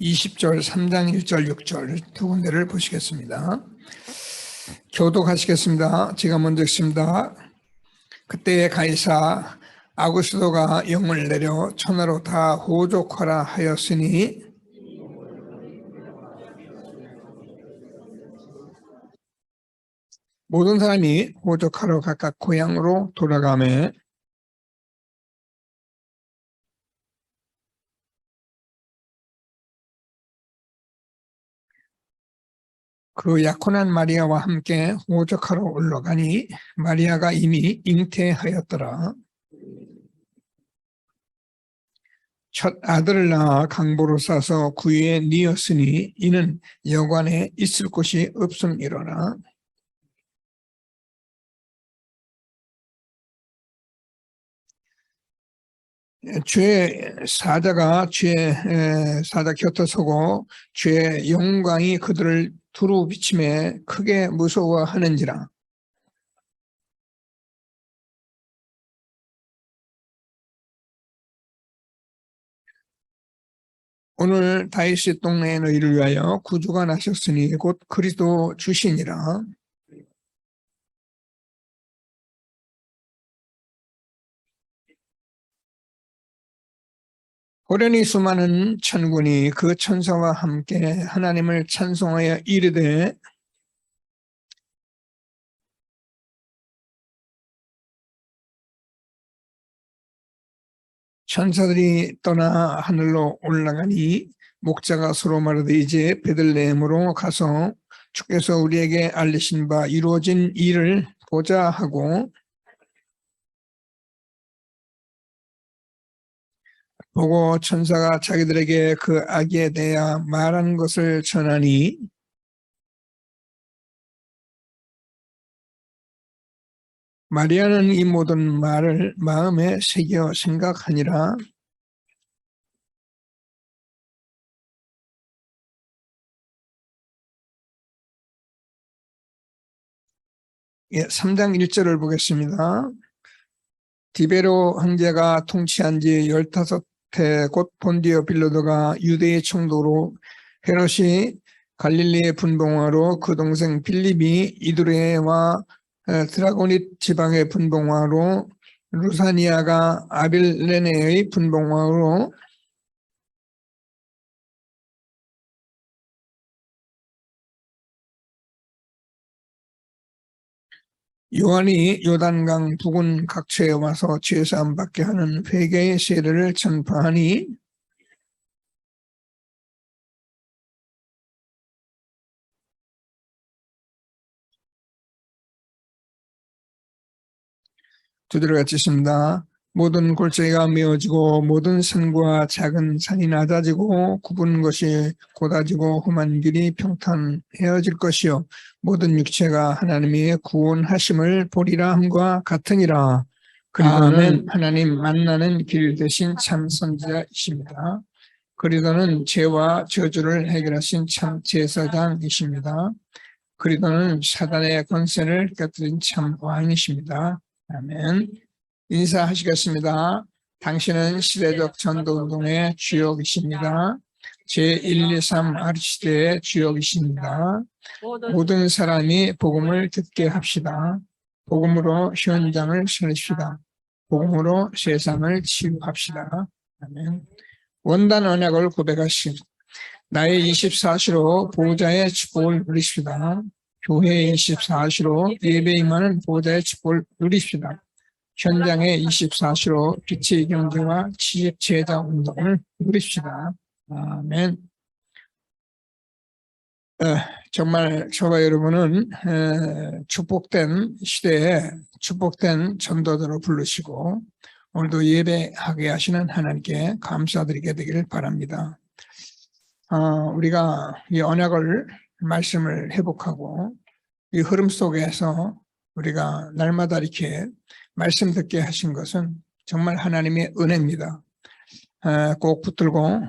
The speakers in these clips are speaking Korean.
20절, 3장 1절, 6절 두 군데를 보시겠습니다. 교독하시겠습니다. 제가 먼저 읽습니다. 그때에 가이사 아구스도가 영을 내려 천하로 다 호족하라 하였으니 모든 사람이 호족하러 각각 고향으로 돌아가매 그 약혼한 마리아와 함께 호적하러 올라가니 마리아가 이미 잉태하였더라. 첫 아들을 낳아 강보로 싸서 구유에 뉘었으니 이는 여관에 있을 곳이 없음이로라. 죄의 사자가 죄의 사자 곁에 서고 죄의 영광이 그들을 두루 비침에 크게 무서워하는지라. 오늘 다윗의 동네에 너희를 위하여 구주가 나셨으니 곧 그리스도 주시니라. 호련히 수많은 천군이 그 천사와 함께 하나님을 찬송하여 이르되 천사들이 떠나 하늘로 올라가니 목자가 서로 말하되 이제 베들레헴으로 가서 주께서 우리에게 알리신 바 이루어진 일을 보자 하고 보고 천사가 자기들에게 그 아기에 대하여 말하는 것을 전하니 마리아는 이 모든 말을 마음에 새겨 생각하니라. 예, 3장 1절을 보겠습니다. 디베로 황제가 통치한 지 15해 곧 본디오 빌라도가 유대의 총독으로 헤롯이 갈릴리의 분봉화로 그 동생 빌립이 이두레와 드라고닛 지방의 분봉화로 루사니아가 아빌레네의 분봉화로 요한이 요단강 부근 각처에 와서 죄사함 받게 하는 회개의 세례를 전파하니 두드려 같이 있습니다. 모든 골짜기가 메어지고 모든 산과 작은 산이 낮아지고 굽은 것이 곧아지고 험한 길이 평탄해질 것이요 모든 육체가 하나님의 구원하심을 보리라 함과 같으니라. 그리고는 하나님 만나는 길 대신 참 선지자이십니다. 그리고는 죄와 저주를 해결하신 참 제사장이십니다. 그리고는 사단의 권세를 깨뜨린 참 왕이십니다. 아멘. 인사하시겠습니다. 당신은 시대적 전도운동의 주역이십니다. 제123 아르시대의 주역이십니다. 모든 사람이 복음을 듣게 합시다. 복음으로 현장을 살립시다. 복음으로 세상을 치유합시다. 아멘. 원단 언약을 고백하십시다. 나의 24시로 보호자의 축복을 누리십시다. 교회의 24시로 예배 임하는 보호자의 축복을 누리십시다. 현장의 24시로 빛의 경제와 지식 제자 운동을 누립시다. 아멘. 정말 저와 여러분은 축복된 시대에 축복된 전도자로 부르시고 오늘도 예배하게 하시는 하나님께 감사드리게 되기를 바랍니다. 우리가 이 언약을 말씀을 회복하고 이 흐름 속에서 우리가 날마다 이렇게 말씀 듣게 하신 것은 정말 하나님의 은혜입니다. 꼭 붙들고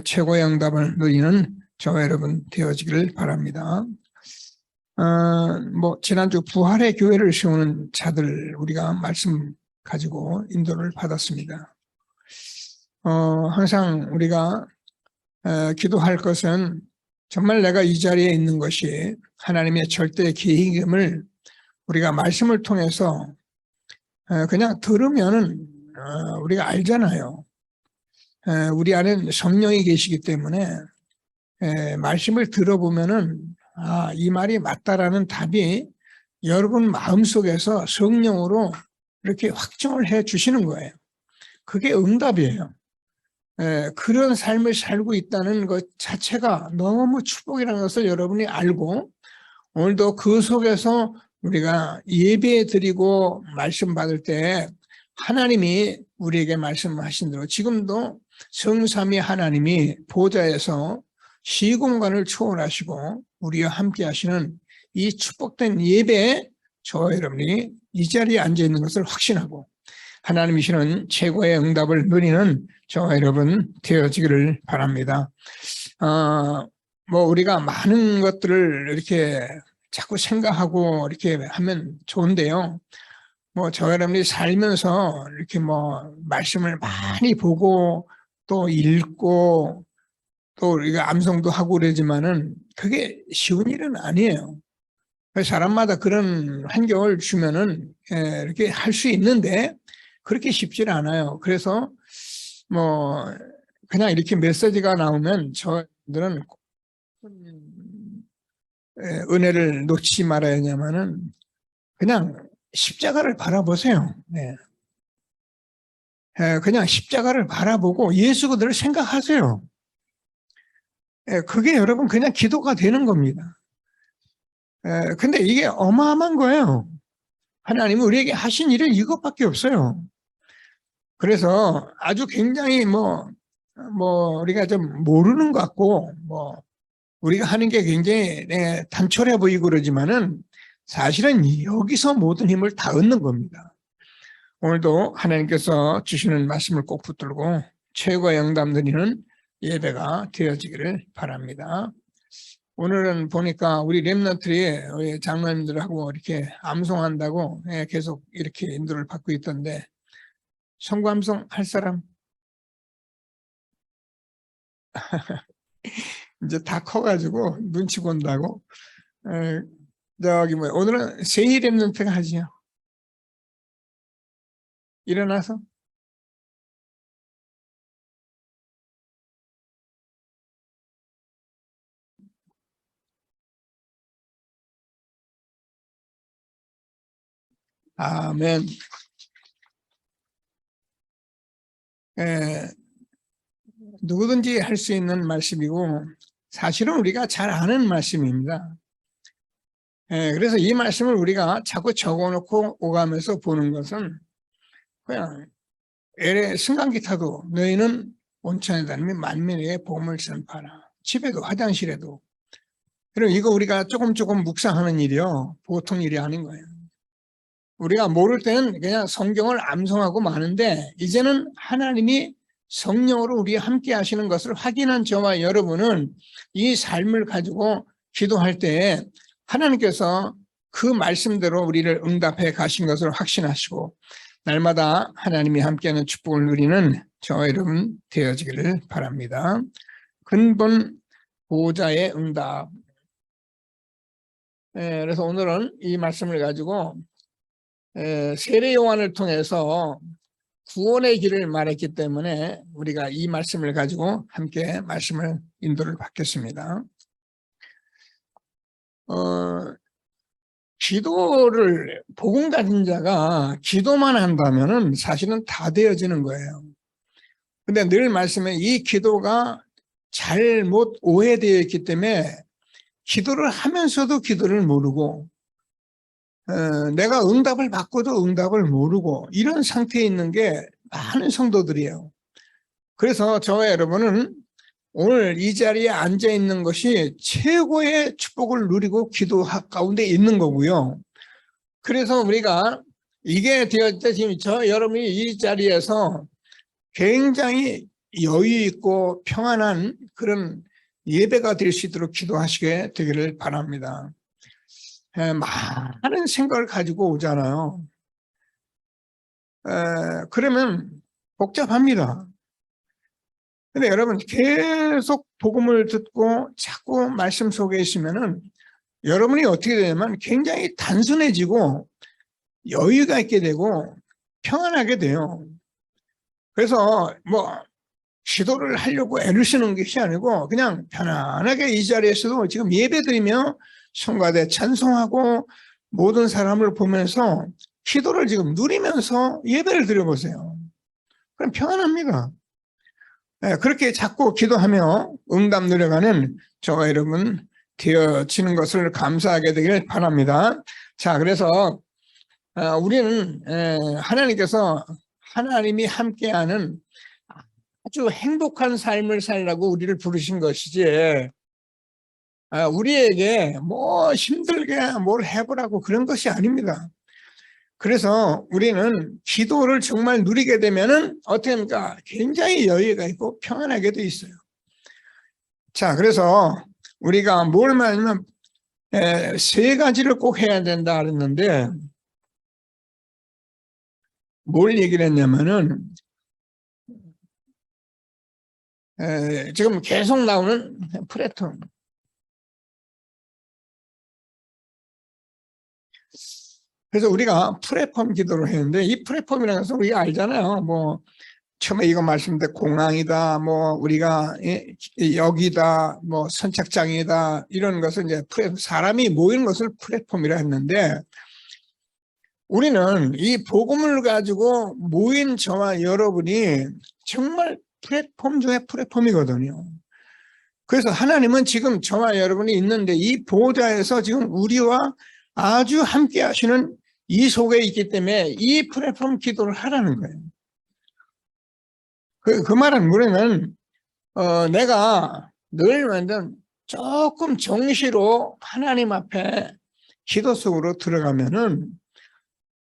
최고의 응답을 누리는 저와 여러분 되어지기를 바랍니다. 지난주 부활의 교회를 세우는 자들 우리가 말씀 가지고 인도를 받았습니다. 항상 우리가 기도할 것은 정말 내가 이 자리에 있는 것이 하나님의 절대 계획임을 우리가 말씀을 통해서 그냥 들으면은 우리가 알잖아요. 우리 안에 성령이 계시기 때문에 말씀을 들어보면은 이 말이 맞다라는 답이 여러분 마음속에서 성령으로 이렇게 확정을 해 주시는 거예요. 그게 응답이에요. 그런 삶을 살고 있다는 것 자체가 너무 축복이라는 것을 여러분이 알고 오늘도 그 속에서 우리가 예배 드리고 말씀 받을 때 하나님이 우리에게 말씀하신 대로 지금도 성삼위 하나님이 보좌에서 시공간을 초월하시고 우리와 함께 하시는 이 축복된 예배에 저와 여러분이 이 자리에 앉아 있는 것을 확신하고 하나님이시는 최고의 응답을 누리는 저와 여러분 되어지기를 바랍니다. 우리가 많은 것들을 이렇게 자꾸 생각하고 이렇게 하면 좋은데요. 저와 여러분이 살면서 이렇게 말씀을 많이 보고 또 읽고 또 우리가 암송도 하고 그러지만은 그게 쉬운 일은 아니에요. 사람마다 그런 환경을 주면은 이렇게 할 수 있는데 그렇게 쉽지는 않아요. 그래서 그냥 이렇게 메시지가 나오면 저들은 은혜를 놓치지 말아야 하냐면은 그냥 십자가를 바라보세요. 그냥 십자가를 바라보고 예수 그대로 생각하세요. 그게 여러분 그냥 기도가 되는 겁니다. 근데 이게 어마어마한 거예요. 하나님은 우리에게 하신 일은 이것밖에 없어요. 그래서 아주 굉장히 우리가 좀 모르는 것 같고 우리가 하는 게 굉장히 단촐해 보이고 그러지만은 사실은 여기서 모든 힘을 다 얻는 겁니다. 오늘도 하나님께서 주시는 말씀을 꼭 붙들고 최고의 응답 드리는 예배가 되어지기를 바랍니다. 오늘은 보니까 우리 렘넌트들이 우리 장로님들하고 이렇게 암송한다고 계속 이렇게 인도를 받고 있던데 성구 암송 할 사람? 이제 다 커가지고 눈치 본다고. 오늘은 세일 렘넌트가 하지요. 일어나서 아멘. 누구든지 할 수 있는 말씀이고 사실은 우리가 잘 아는 말씀입니다. 그래서 이 말씀을 우리가 자꾸 적어놓고 오가면서 보는 것은 그냥 엘의 승강기타도 너희는 온천에 다니며 만민에게 복음을 전파하라. 집에도 화장실에도. 그럼 이거 우리가 조금 묵상하는 일이요. 보통 일이 아닌 거예요. 우리가 모를 때는 그냥 성경을 암송하고 마는데 이제는 하나님이 성령으로 우리와 함께 하시는 것을 확인한 저와 여러분은 이 삶을 가지고 기도할 때 하나님께서 그 말씀대로 우리를 응답해 가신 것을 확신하시고 날마다 하나님이 함께하는 축복을 누리는 저와 여러분 되어지기를 바랍니다. 근본 보좌의 응답. 그래서 오늘은 이 말씀을 가지고 세례 요한을 통해서 구원의 길을 말했기 때문에 우리가 이 말씀을 가지고 함께 말씀을 인도를 받겠습니다. 기도를 복음 가진 자가 기도만 한다면은 사실은 다 되어지는 거예요. 근데 늘 말씀에 이 기도가 잘못 오해되어 있기 때문에 기도를 하면서도 기도를 모르고 내가 응답을 받고도 응답을 모르고 이런 상태에 있는 게 많은 성도들이에요. 그래서 저와 여러분은 오늘 이 자리에 앉아 있는 것이 최고의 축복을 누리고 기도 가운데 있는 거고요. 그래서 우리가 이게 되었을 때 지금 여러분이 이 자리에서 굉장히 여유 있고 평안한 그런 예배가 될 수 있도록 기도하시게 되기를 바랍니다. 많은 생각을 가지고 오잖아요. 그러면 복잡합니다. 근데 여러분 계속 복음을 듣고 자꾸 말씀 속에 있으면은 여러분이 어떻게 되냐면 굉장히 단순해지고 여유가 있게 되고 평안하게 돼요. 그래서 뭐 기도를 하려고 애를 쓰는 것이 아니고 그냥 편안하게 이 자리에서도 지금 예배드리며 성가대 찬송하고 모든 사람을 보면서 기도를 지금 누리면서 예배를 드려보세요. 그럼 평안합니다. 네, 그렇게 자꾸 기도하며 응답 누려가는 저와 여러분 되어지는 것을 감사하게 되길 바랍니다. 자, 그래서 우리는 하나님께서 하나님이 함께하는 아주 행복한 삶을 살라고 우리를 부르신 것이지 우리에게 뭐 힘들게 뭘 해보라고 그런 것이 아닙니다. 그래서 우리는 기도를 정말 누리게 되면은 어떻게 합니까? 굉장히 여유가 있고 평안하게 돼 있어요. 자, 그래서 우리가 뭘 말하냐면 세 가지를 꼭 해야 된다 그랬는데 뭘 얘기를 했냐면은 지금 계속 나오는 프레톰. 그래서 우리가 프레폼 기도를 했는데 이 프레폼이라는 것은 우리가 알잖아요. 뭐 처음에 이거 말씀드린 공항이다, 뭐 우리가 여기다, 뭐 선착장이다 이런 것을 이제 사람이 모이는 것을 프레폼이라 했는데 우리는 이 복음을 가지고 모인 저와 여러분이 정말 플랫폼 중에 플랫폼이거든요. 그래서 하나님은 지금 저와 여러분이 있는데 이 보좌에서 지금 우리와 아주 함께 하시는 이 속에 있기 때문에 이 플랫폼 기도를 하라는 거예요. 그 말은 뭐냐면 내가 늘 완전 조금 정시로 하나님 앞에 기도 속으로 들어가면은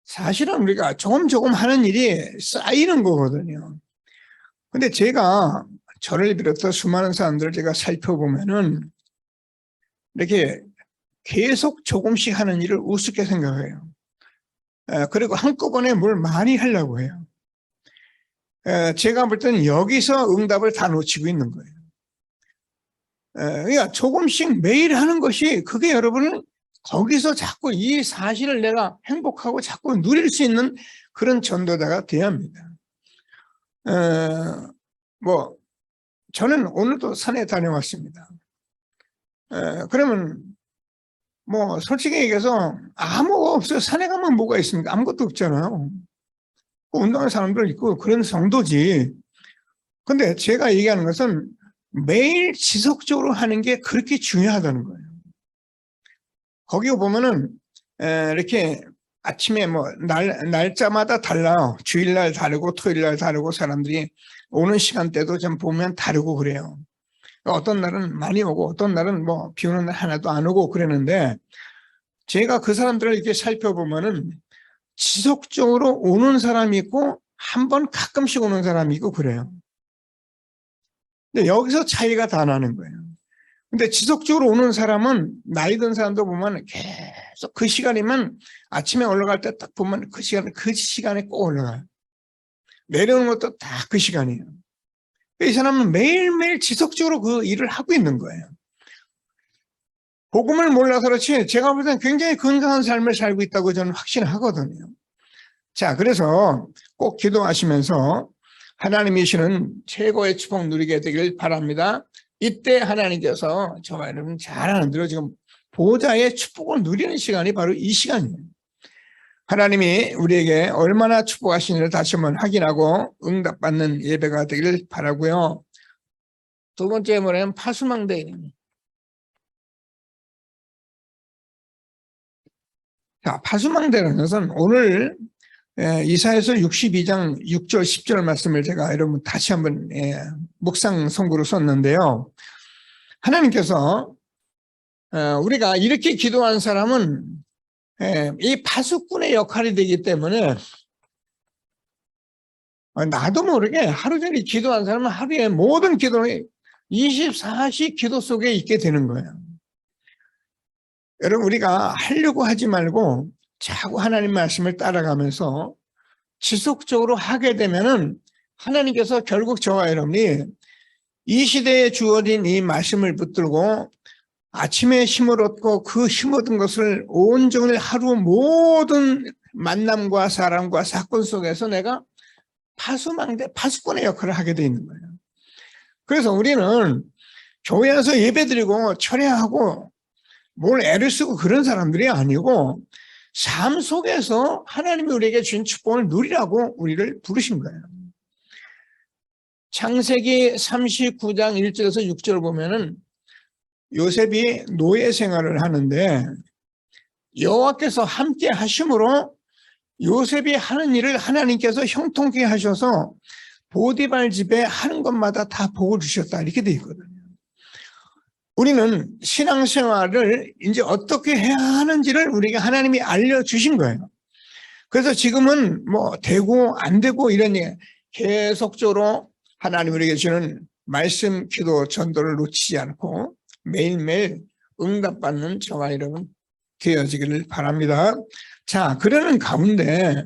사실은 우리가 조금 하는 일이 쌓이는 거거든요. 근데 제가 저를 비롯해 수많은 사람들을 제가 살펴보면은 이렇게 계속 조금씩 하는 일을 우습게 생각해요. 그리고 한꺼번에 뭘 많이 하려고 해요. 제가 볼 때는 여기서 응답을 다 놓치고 있는 거예요. 그러니까 조금씩 매일 하는 것이 그게 여러분은 거기서 자꾸 이 사실을 내가 행복하고 자꾸 누릴 수 있는 그런 전도자가 돼야 합니다. 뭐 저는 오늘도 산에 다녀왔습니다. 그러면 뭐 솔직히 얘기해서 아무것도 없어요. 산에 가면 뭐가 있습니까? 아무것도 없잖아요. 운동하는 사람들 있고 그런 정도지. 근데 제가 얘기하는 것은 매일 지속적으로 하는 게 그렇게 중요하다는 거예요. 거기 보면은 이렇게 아침에 뭐 날짜마다 달라요. 주일날 다르고 토요일날 다르고 사람들이 오는 시간대도 좀 보면 다르고 그래요. 어떤 날은 많이 오고 어떤 날은 뭐 비 오는 날 하나도 안 오고 그러는데 제가 그 사람들을 이렇게 살펴보면은 지속적으로 오는 사람이 있고 한 번 가끔씩 오는 사람이 있고 그래요. 근데 여기서 차이가 다 나는 거예요. 근데 지속적으로 오는 사람은 나이 든 사람도 보면 계속 그 시간이면 아침에 올라갈 때 딱 보면 그 시간에 꼭 올라가요. 내려오는 것도 다 그 시간이에요. 이 사람은 매일매일 지속적으로 그 일을 하고 있는 거예요. 복음을 몰라서 그렇지 제가 볼 때는 굉장히 건강한 삶을 살고 있다고 저는 확신하거든요. 자, 그래서 꼭 기도하시면서 하나님이시는 최고의 축복 누리게 되길 바랍니다. 이때 하나님께서 저와 여러분 잘 아는 대로 지금 보좌의 축복을 누리는 시간이 바로 이 시간이에요. 하나님이 우리에게 얼마나 축복하시는지를 다시 한번 확인하고 응답받는 예배가 되길 바라고요. 두 번째 뭐냐면 파수망대입니다. 자, 파수망대라는 것은 오늘 이사야서 62장 6절 10절 말씀을 제가 여러분 다시 한번 묵상 선구로 썼는데요. 하나님께서 우리가 이렇게 기도한 사람은 이 파수꾼의 역할이 되기 때문에 나도 모르게 하루 종일 기도한 사람은 하루에 모든 기도는 24시 기도 속에 있게 되는 거예요. 여러분 우리가 하려고 하지 말고 자꾸 하나님 말씀을 따라가면서 지속적으로 하게 되면은 하나님께서 결국 저와 여러분이 이 시대에 주어진 이 말씀을 붙들고 아침에 힘을 얻고 그 힘 얻은 것을 온종일 하루 모든 만남과 사람과 사건 속에서 내가 파수꾼의 역할을 하게 돼 있는 거예요. 그래서 우리는 교회에서 예배드리고 철회하고 뭘 애를 쓰고 그런 사람들이 아니고 삶 속에서 하나님이 우리에게 주신 축복을 누리라고 우리를 부르신 거예요. 창세기 39장 1절에서 6절 보면은 요셉이 노예 생활을 하는데 여호와께서 함께 하심으로 요셉이 하는 일을 하나님께서 형통케 하셔서 보디발 집에 하는 것마다 다 복을 주셨다 이렇게 돼 있거든요. 우리는 신앙생활을 이제 어떻게 해야 하는지를 우리가 하나님이 알려주신 거예요. 그래서 지금은 뭐 되고 안 되고 이런 얘기 계속적으로 하나님 우리에게 주는 말씀, 기도, 전도를 놓치지 않고 매일매일 응답받는 저와 여러분 되어지기를 바랍니다. 자, 그러는 가운데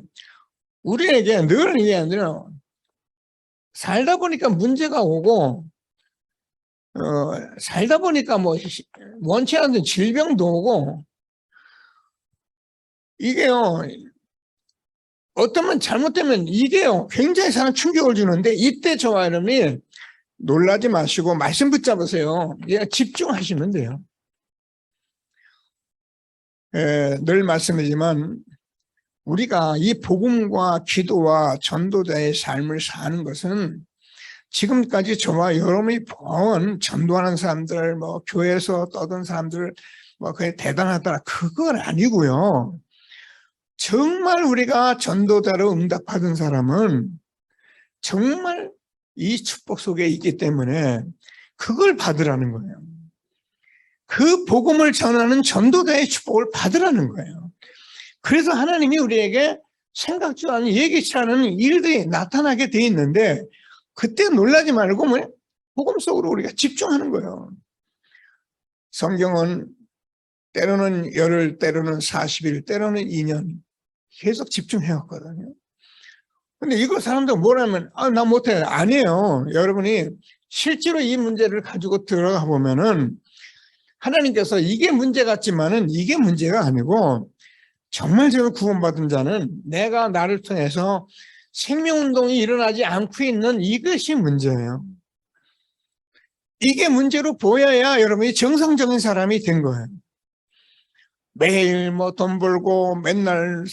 우리에게 늘 얘기하는 살다 보니까 문제가 오고 살다 보니까 뭐 원치 않는 질병도 오고 이게요 어쩌면 잘못되면 이게요 굉장히 사람 충격을 주는데 이때 저와 여러분이 놀라지 마시고 말씀 붙잡으세요. 집중하시면 돼요. 늘 말씀이지만 우리가 이 복음과 기도와 전도자의 삶을 사는 것은 지금까지 저와 여러분이 본 전도하는 사람들, 뭐 교회에서 떠든 사람들, 뭐 그게 대단하더라 그건 아니고요. 정말 우리가 전도자로 응답받은 사람은 정말 이 축복 속에 있기 때문에 그걸 받으라는 거예요. 그 복음을 전하는 전도자의 축복을 받으라는 거예요. 그래서 하나님이 우리에게 생각지도 않은 예기치 않은 일들이 나타나게 돼 있는데 그때 놀라지 말고 복음 속으로 우리가 집중하는 거예요. 성경은 때로는 열흘, 때로는 40일, 때로는 2년 계속 집중해왔거든요. 근데 이거 사람들 뭐라면 나 못해. 아니에요. 여러분이 실제로 이 문제를 가지고 들어가 보면은 하나님께서 이게 문제 같지만은 이게 문제가 아니고 정말 제가 구원받은 자는 내가 나를 통해서 생명운동이 일어나지 않고 있는 이것이 문제예요. 이게 문제로 보여야 여러분이 정상적인 사람이 된 거예요. 매일 뭐 돈 벌고 맨날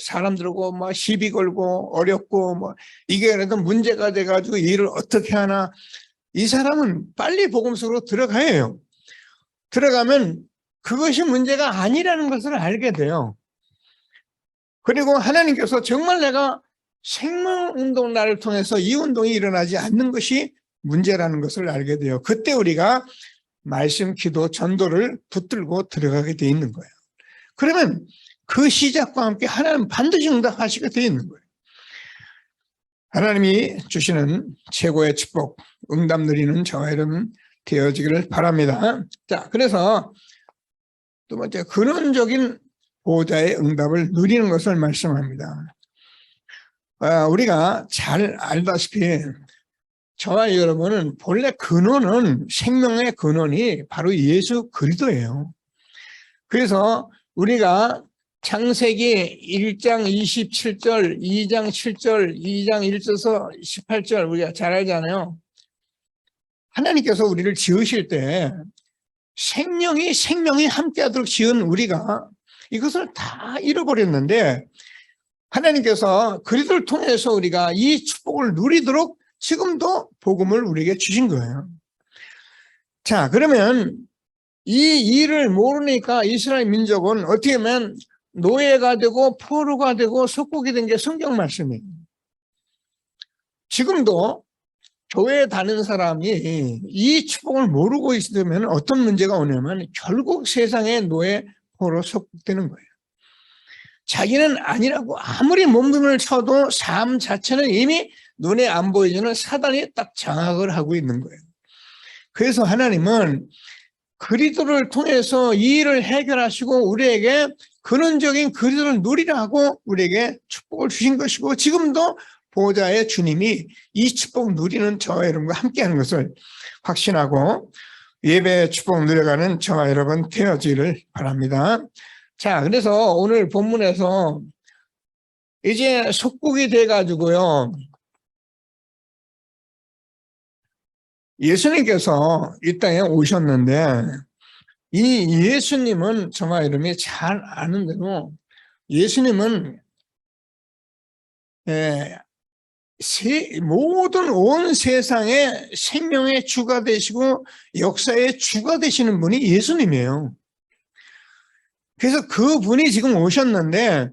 사람들하고 뭐 시비 걸고 어렵고 뭐 이게 그래도 문제가 돼가지고 일을 어떻게 하나 이 사람은 빨리 복음 속으로 들어가야 해요. 들어가면 그것이 문제가 아니라는 것을 알게 돼요. 그리고 하나님께서 정말 내가 생명운동 나를 통해서 이 운동이 일어나지 않는 것이 문제라는 것을 알게 돼요. 그때 우리가 말씀, 기도, 전도를 붙들고 들어가게 돼 있는 거예요. 그러면 그 시작과 함께 하나님 반드시 응답하시게 돼 있는 거예요. 하나님이 주시는 최고의 축복, 응답 누리는 저와 여러분 되어지기를 바랍니다. 자, 그래서 두 번째 근원적인 보호자의 응답을 누리는 것을 말씀합니다. 우리가 잘 알다시피 저와 여러분은 본래 근원은 생명의 근원이 바로 예수 그리스도예요. 그래서 우리가 창세기 1장 27절, 2장 7절, 2장 1절에서 18절 우리가 잘 알잖아요. 하나님께서 우리를 지으실 때 생명이 함께하도록 지은 우리가 이것을 다 잃어버렸는데 하나님께서 그리스도를 통해서 우리가 이 축복을 누리도록 지금도 복음을 우리에게 주신 거예요. 자, 그러면 이 일을 모르니까 이스라엘 민족은 어떻게 보면 노예가 되고 포로가 되고 속국이 된 게 성경 말씀이에요. 지금도 교회에 다니는 사람이 이 축복을 모르고 있으면 어떤 문제가 오냐면 결국 세상의 노예, 포로, 속국되는 거예요. 자기는 아니라고 아무리 몸부림을 쳐도 삶 자체는 이미 눈에 안 보이지는 사단이 딱 장악을 하고 있는 거예요. 그래서 하나님은 그리스도를 통해서 이 일을 해결하시고 우리에게 근원적인 그리스도를 누리라고 우리에게 축복을 주신 것이고 지금도 보호자의 주님이 이 축복 누리는 저와 여러분과 함께하는 것을 확신하고 예배의 축복 누려가는 저와 여러분 되어지기를 바랍니다. 자, 그래서 오늘 본문에서 이제 속국이 돼가지고요, 예수님께서 이 땅에 오셨는데, 이 예수님은 저와 여러분이 잘 아는 대로 예수님은 모든 온 세상의 생명의 주가 되시고 역사의 주가 되시는 분이 예수님이에요. 그래서 그분이 지금 오셨는데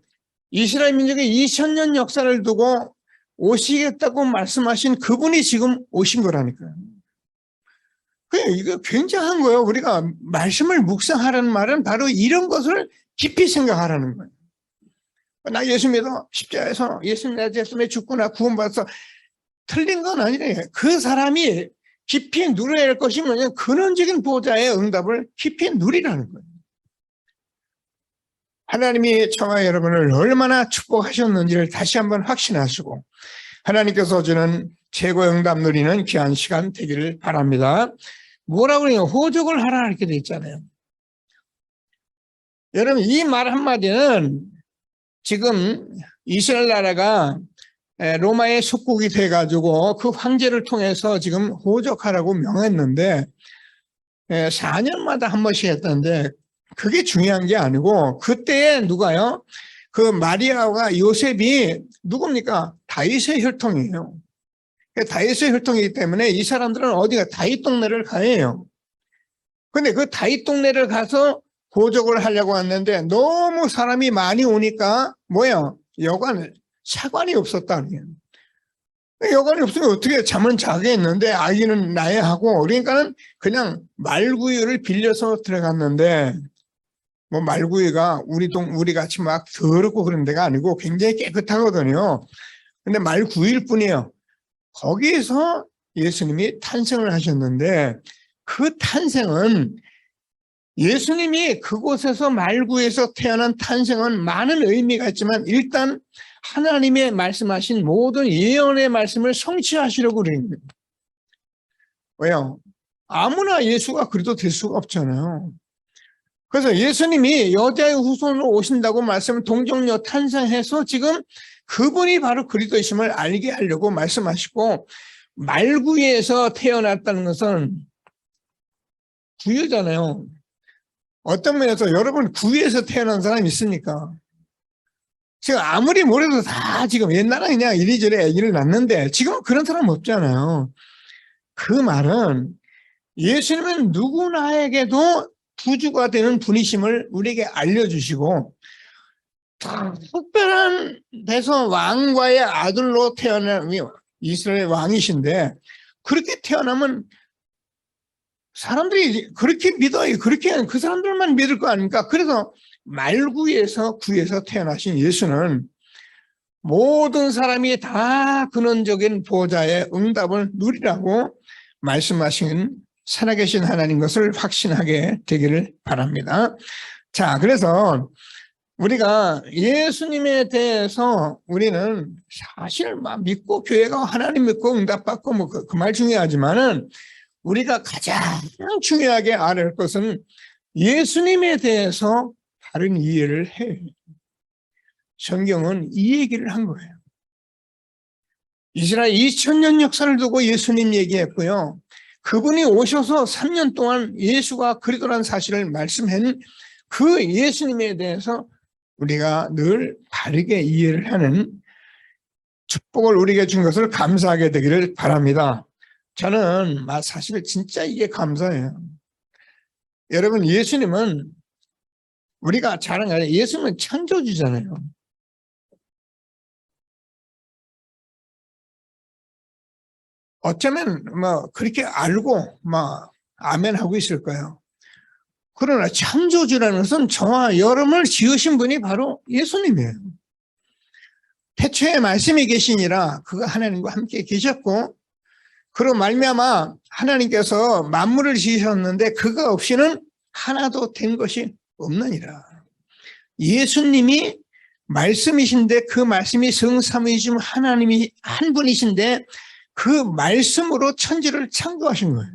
이스라엘 민족의 2000년 역사를 두고 오시겠다고 말씀하신 그분이 지금 오신 거라니까요. 이거 굉장한 거예요. 우리가 말씀을 묵상하라는 말은 바로 이런 것을 깊이 생각하라는 거예요. 나 예수 믿어. 십자가에서 예수님 내 죄 때문에 죽구나 구원받아서 틀린 건 아니래요. 그 사람이 깊이 누려야 할 것이 뭐냐, 근원적인 보호자의 응답을 깊이 누리라는 거예요. 하나님이 저와 여러분을 얼마나 축복하셨는지를 다시 한번 확신하시고 하나님께서 주는 최고 응답 누리는 귀한 시간 되기를 바랍니다. 뭐라고 그래요? 호적을 하라 이렇게 돼 있잖아요. 여러분, 이 말 한마디는 지금 이스라엘 나라가 로마의 속국이 돼가지고 그 황제를 통해서 지금 호적하라고 명했는데 4년마다 한 번씩 했던데 그게 중요한 게 아니고, 그때에 누가요? 그 마리아와 요셉이 누굽니까? 다윗의 혈통이에요. 다윗의 혈통이기 때문에 이 사람들은 어디가 다윗 동네를 가요. 근데 그 다윗 동네를 가서 호적을 하려고 왔는데 너무 사람이 많이 오니까 뭐야? 차관이 없었다. 여관이 없으면 어떻게 잠은 자겠는데 아기는 낳아야 하고, 그러니까는 그냥 말구유를 빌려서 들어갔는데, 뭐 말구유가 우리 같이 막 더럽고 그런 데가 아니고 굉장히 깨끗하거든요. 근데 말구유일 뿐이에요. 거기에서 예수님이 탄생을 하셨는데 그 탄생은, 예수님이 그곳에서 말구에서 태어난 탄생은 많은 의미가 있지만 일단 하나님의 말씀하신 모든 예언의 말씀을 성취하시려고 그럽니다. 왜요? 아무나 예수가 그래도 될 수가 없잖아요. 그래서 예수님이 여자의 후손으로 오신다고 말씀을 동정녀 탄생해서 지금 그분이 바로 그리스도이심을 알게 하려고 말씀하시고, 말구에서 태어났다는 것은 구유잖아요. 어떤 면에서 여러분 구유에서 태어난 사람이 있습니까? 지금 아무리 뭐래도 다 지금 옛날에 그냥 이리저리 아기를 낳는데 지금은 그런 사람 없잖아요. 그 말은 예수님은 누구나에게도 구주가 되는 분이심을 우리에게 알려주시고, 특별한 데서 왕과의 아들로 태어난 이스라엘 왕이신데 그렇게 태어나면 사람들이 그렇게 믿어요. 그렇게 그 사람들만 믿을 거 아닙니까? 그래서 말구에서 구에서 태어나신 예수는 모든 사람이 다 근원적인 보호자의 응답을 누리라고 말씀하신 살아계신 하나님 것을 확신하게 되기를 바랍니다. 자, 그래서 우리가 예수님에 대해서 우리는 사실 막 믿고 교회가 하나님 믿고 응답받고 뭐 그 말 중요하지만은 우리가 가장 중요하게 알아야 할 것은 예수님에 대해서 바른 이해를 해요. 성경은 이 얘기를 한 거예요. 이스라엘 2000년 역사를 두고 예수님 얘기했고요. 그분이 오셔서 3년 동안 예수가 그리스도라는 사실을 말씀한 그 예수님에 대해서 우리가 늘 바르게 이해를 하는 축복을 우리에게 준 것을 감사하게 되기를 바랍니다. 저는 사실 진짜 이게 감사해요. 여러분, 예수님은 우리가 잘 아는 예수님은 창조주잖아요. 어쩌면 그렇게 알고 아멘 하고 있을 거예요. 그러나 창조주라는 것은 저와 여러분을 지으신 분이 바로 예수님이에요. 태초에 말씀이 계시니라 그가 하나님과 함께 계셨고, 그로 말미암아 하나님께서 만물을 지으셨는데 그가 없이는 하나도 된 것이 없느니라. 예수님이 말씀이신데 그 말씀이 성삼위이신 하나님이 한 분이신데 그 말씀으로 천지를 창조하신 거예요.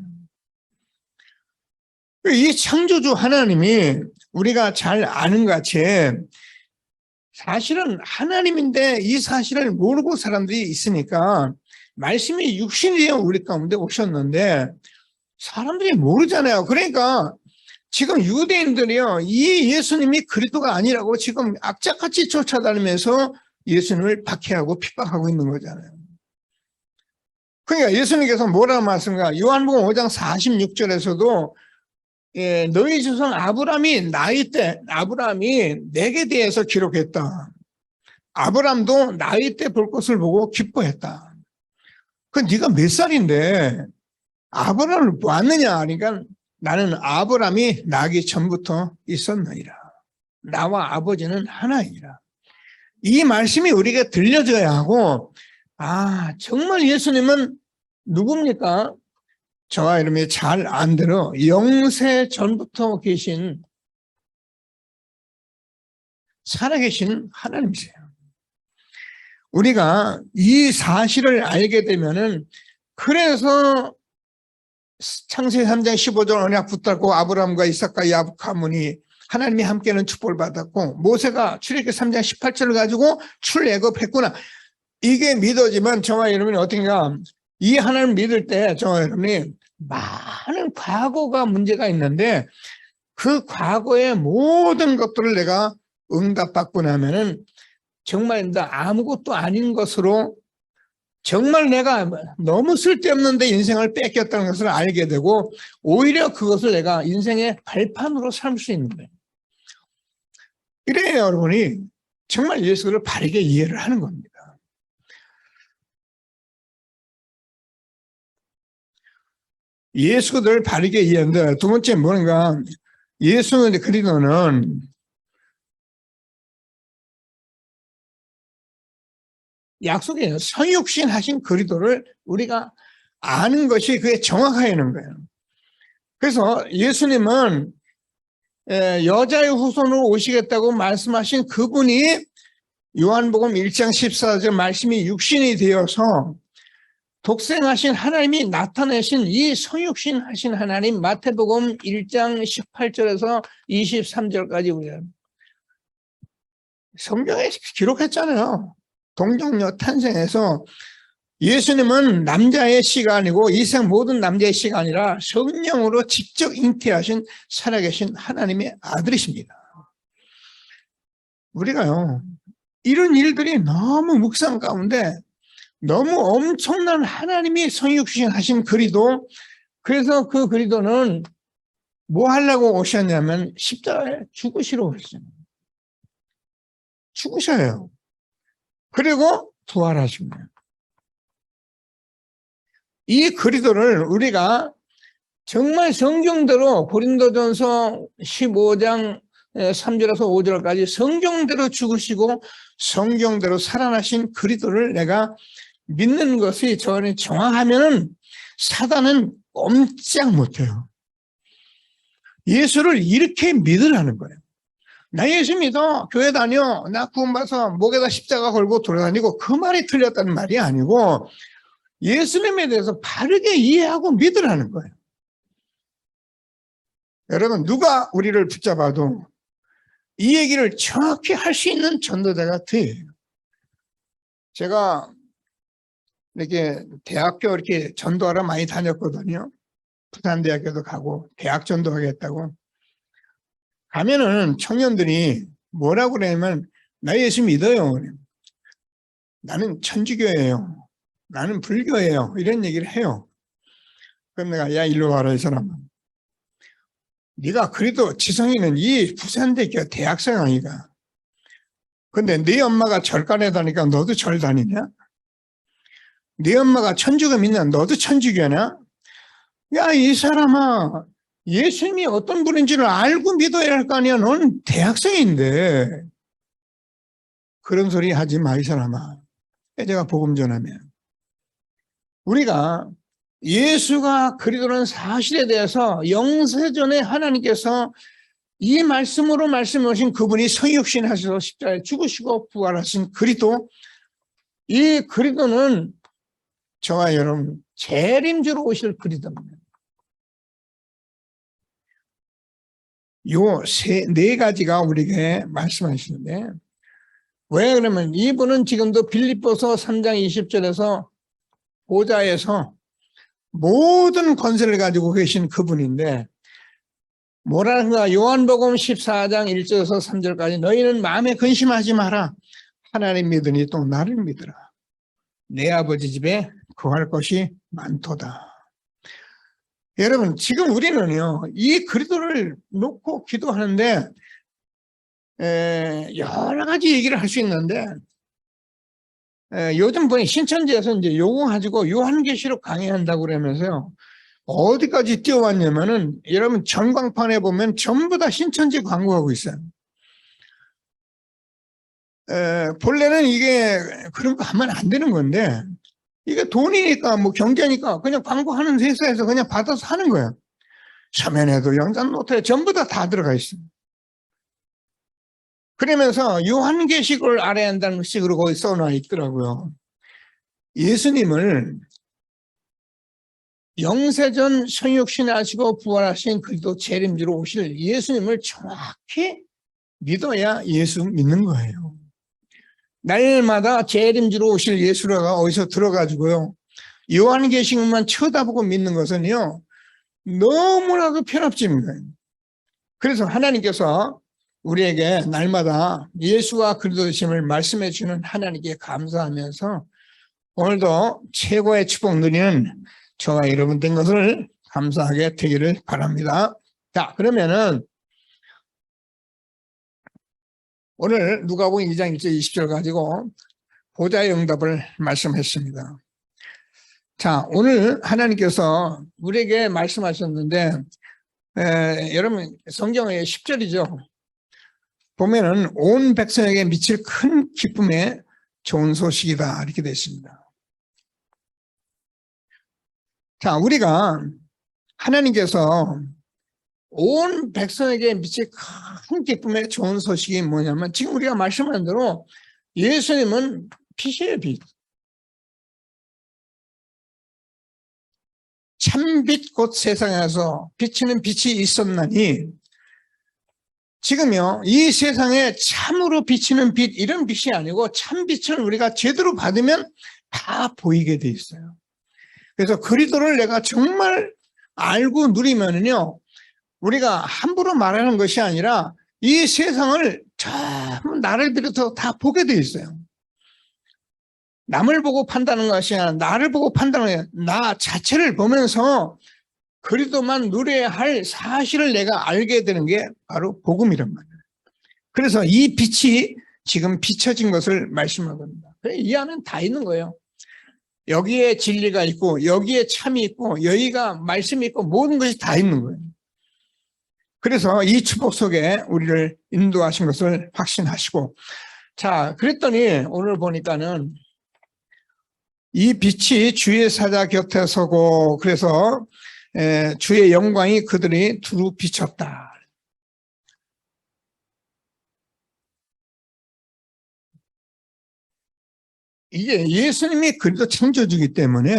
이 창조주 하나님이 우리가 잘 아는 것 같이 사실은 하나님인데 이 사실을 모르고 사람들이 있으니까 말씀이 육신이 되어 우리 가운데 오셨는데 사람들이 모르잖아요. 그러니까 지금 유대인들이요, 이 예수님이 그리스도가 아니라고 지금 악착같이 쫓아다니면서 예수님을 박해하고 핍박하고 있는 거잖아요. 그러니까 예수님께서 뭐라고 말씀하십니까? 요한복음 5장 46절에서도 너희 조상 아브라함이 나이 때 아브라함이 내게 대해서 기록했다. 아브라함도 나이 때 볼 것을 보고 기뻐했다. 그 네가 몇 살인데 아브라함을 보았느냐? 그러니까 나는 아브라함이 나기 전부터 있었느니라. 나와 아버지는 하나이니라. 이 말씀이 우리가 들려져야 하고, 아, 정말 예수님은 누굽니까? 저와 여러분이 잘 안 들어 영세 전부터 계신 살아계신 하나님이세요. 우리가 이 사실을 알게 되면은 그래서 창세기 3장 15절 언약 붙들고 아브라함과 이삭과 야곱 가문이 하나님이 함께는 축복을 받았고 모세가 출애굽기 3장 18절을 가지고 출애굽했구나. 이게 믿어지면 저와 여러분이 어떻게인가 이 하나님을 믿을 때 저와 여러분이 많은 과거가 문제가 있는데 그 과거의 모든 것들을 내가 응답받고 나면은 정말 아무것도 아닌 것으로 정말 내가 너무 쓸데없는데 인생을 뺏겼다는 것을 알게 되고 오히려 그것을 내가 인생의 발판으로 삼을 수 있는 거예요. 이래야 여러분이 정말 예수를 바르게 이해를 하는 겁니다. 예수를 바르게 이해하는데 두 번째 뭔가 예수는 그리스도는 약속이에요. 성육신 하신 그리스도를 우리가 아는 것이 그게 정확하다는 거예요. 그래서 예수님은 여자의 후손으로 오시겠다고 말씀하신 그분이 요한복음 1장 14절 말씀이 육신이 되어서 독생하신 하나님이 나타내신 이 성육신 하신 하나님 마태복음 1장 18절에서 23절까지 우리가 성경에 기록했잖아요. 동정녀 탄생해서 예수님은 남자의 씨가 아니고 이 세상 모든 남자의 씨가 아니라 성령으로 직접 잉태하신 살아계신 하나님의 아들이십니다. 우리가요 이런 일들이 너무 묵상 가운데 너무 엄청난 하나님이 성육신 하신 그리스도, 그래서 그 그리스도는 뭐 하려고 오셨냐면 십자가에 죽으시러 오셨어요. 죽으셔요. 그리고 부활하십니다. 이 그리스도를 우리가 정말 성경대로 고린도전서 15장 3절에서 5절까지 성경대로 죽으시고 성경대로 살아나신 그리스도를 내가 믿는 것이 저는 정확하면은 사단은 꼼짝 못해요. 예수를 이렇게 믿으라는 거예요. 나 예수 믿어, 교회 다녀, 나 구원받아서 목에다 십자가 걸고 돌아다니고 그 말이 틀렸다는 말이 아니고 예수님에 대해서 바르게 이해하고 믿으라는 거예요. 여러분 누가 우리를 붙잡아도 이 얘기를 정확히 할 수 있는 전도자가 돼요. 제가 이렇게 대학교 이렇게 전도하러 많이 다녔거든요. 부산대학교도 가고 대학 전도하겠다고. 가면은 청년들이 뭐라고 그러냐면 나 예수 믿어요. 나는 천주교예요. 나는 불교예요. 이런 얘기를 해요. 그럼 내가 야 일로 와라 이 사람아. 네가 그래도 지성이는 이 부산대학교 대학생 아니가. 근데 네 엄마가 절간에 다니까 너도 절 다니냐? 네 엄마가 천주교 믿냐? 너도 천주교냐? 야, 이 사람아, 예수님이 어떤 분인지를 알고 믿어야 할 거 아니야. 넌 대학생인데. 그런 소리 하지 마, 이 사람아. 제가 복음 전하면. 우리가 예수가 그리스도라는 사실에 대해서 영세전에 하나님께서 이 말씀으로 말씀해 오신 그분이 성육신 하셔서 십자가에 죽으시고 부활하신 그리스도, 이 그리스도는 저와 여러분 재림주로 오실 그리스도입니다. 요 네 가지가 우리에게 말씀하시는데, 왜 그러면 이분은 지금도 빌립보서 3장 20절에서 보좌에서 모든 권세를 가지고 계신 그분인데, 뭐라는가? 요한복음 14장 1절에서 3절까지 너희는 마음에 근심하지 마라. 하나님 믿으니 또 나를 믿으라. 내 아버지 집에 거할 것이 많도다. 여러분, 지금 우리는요, 이 그리스도를 놓고 기도하는데 여러 가지 얘기를 할 수 있는데, 요즘 보니 신천지에서 이제 요거 가지고 요한계시록 강의한다고 그러면서요, 어디까지 뛰어왔냐면은, 여러분 전광판에 보면 전부 다 신천지 광고하고 있어요. 본래는 이게 그런 거 하면 안 되는 건데, 이게 돈이니까 뭐 경제니까 그냥 광고하는 회사에서 그냥 받아서 하는 거예요. 서면에도 영상 노트에 전부 다 들어가 있어요. 그러면서 요한계시록을 알아야 한다는 식으로 거기 써놔 있더라고요. 예수님을 영세전 성육신 하시고 부활하신 그리스도 재림주로 오실 예수님을 정확히 믿어야 예수 믿는 거예요. 날마다 재림주로 오실 예수라가 어디서 들어가지고요, 요한계시록만 쳐다보고 믿는 것은요 너무나도 편협집니다. 그래서 하나님께서 우리에게 날마다 예수와 그리스도심을 말씀해 주는 하나님께 감사하면서 오늘도 최고의 축복 누리는 저와 여러분 된 것을 감사하게 되기를 바랍니다. 자, 그러면은 오늘 누가복음 2장 1절 20절 가지고 보좌의 응답을 말씀했습니다. 자, 오늘 하나님께서 우리에게 말씀하셨는데, 여러분 성경의 10절이죠. 보면은 온 백성에게 미칠 큰 기쁨의 좋은 소식이다 이렇게 되어 있습니다. 자, 우리가 하나님께서 온 백성에게 미칠 큰 기쁨의 좋은 소식이 뭐냐면, 지금 우리가 말씀한 대로 예수님은 빛이에요, 빛. 참빛 곧 세상에서 비치는 빛이 있었나니, 지금요 이 세상에 참으로 비치는 빛, 이런 빛이 아니고 참빛을 우리가 제대로 받으면 다 보이게 돼 있어요. 그래서 그리스도를 내가 정말 알고 누리면은요, 우리가 함부로 말하는 것이 아니라 이 세상을 전부 나를 비롯해서 다 보게 돼 있어요. 남을 보고 판단하는 것이 아니라 나를 보고 판단하는 거예요. 나 자체를 보면서 그리스도만 누려야 할 사실을 내가 알게 되는 게 바로 복음이란 말이에요. 그래서 이 빛이 지금 비춰진 것을 말씀하겁니다. 이 안은 다 있는 거예요. 여기에 진리가 있고 여기에 참이 있고 여기가 말씀이 있고 모든 것이 다 있는 거예요. 그래서 이 축복 속에 우리를 인도하신 것을 확신하시고, 자, 그랬더니 오늘 보니까는 이 빛이 주의 사자 곁에 서고, 그래서 주의 영광이 그들이 두루 비쳤다. 이게 예수님이 그리스도 창조주기 때문에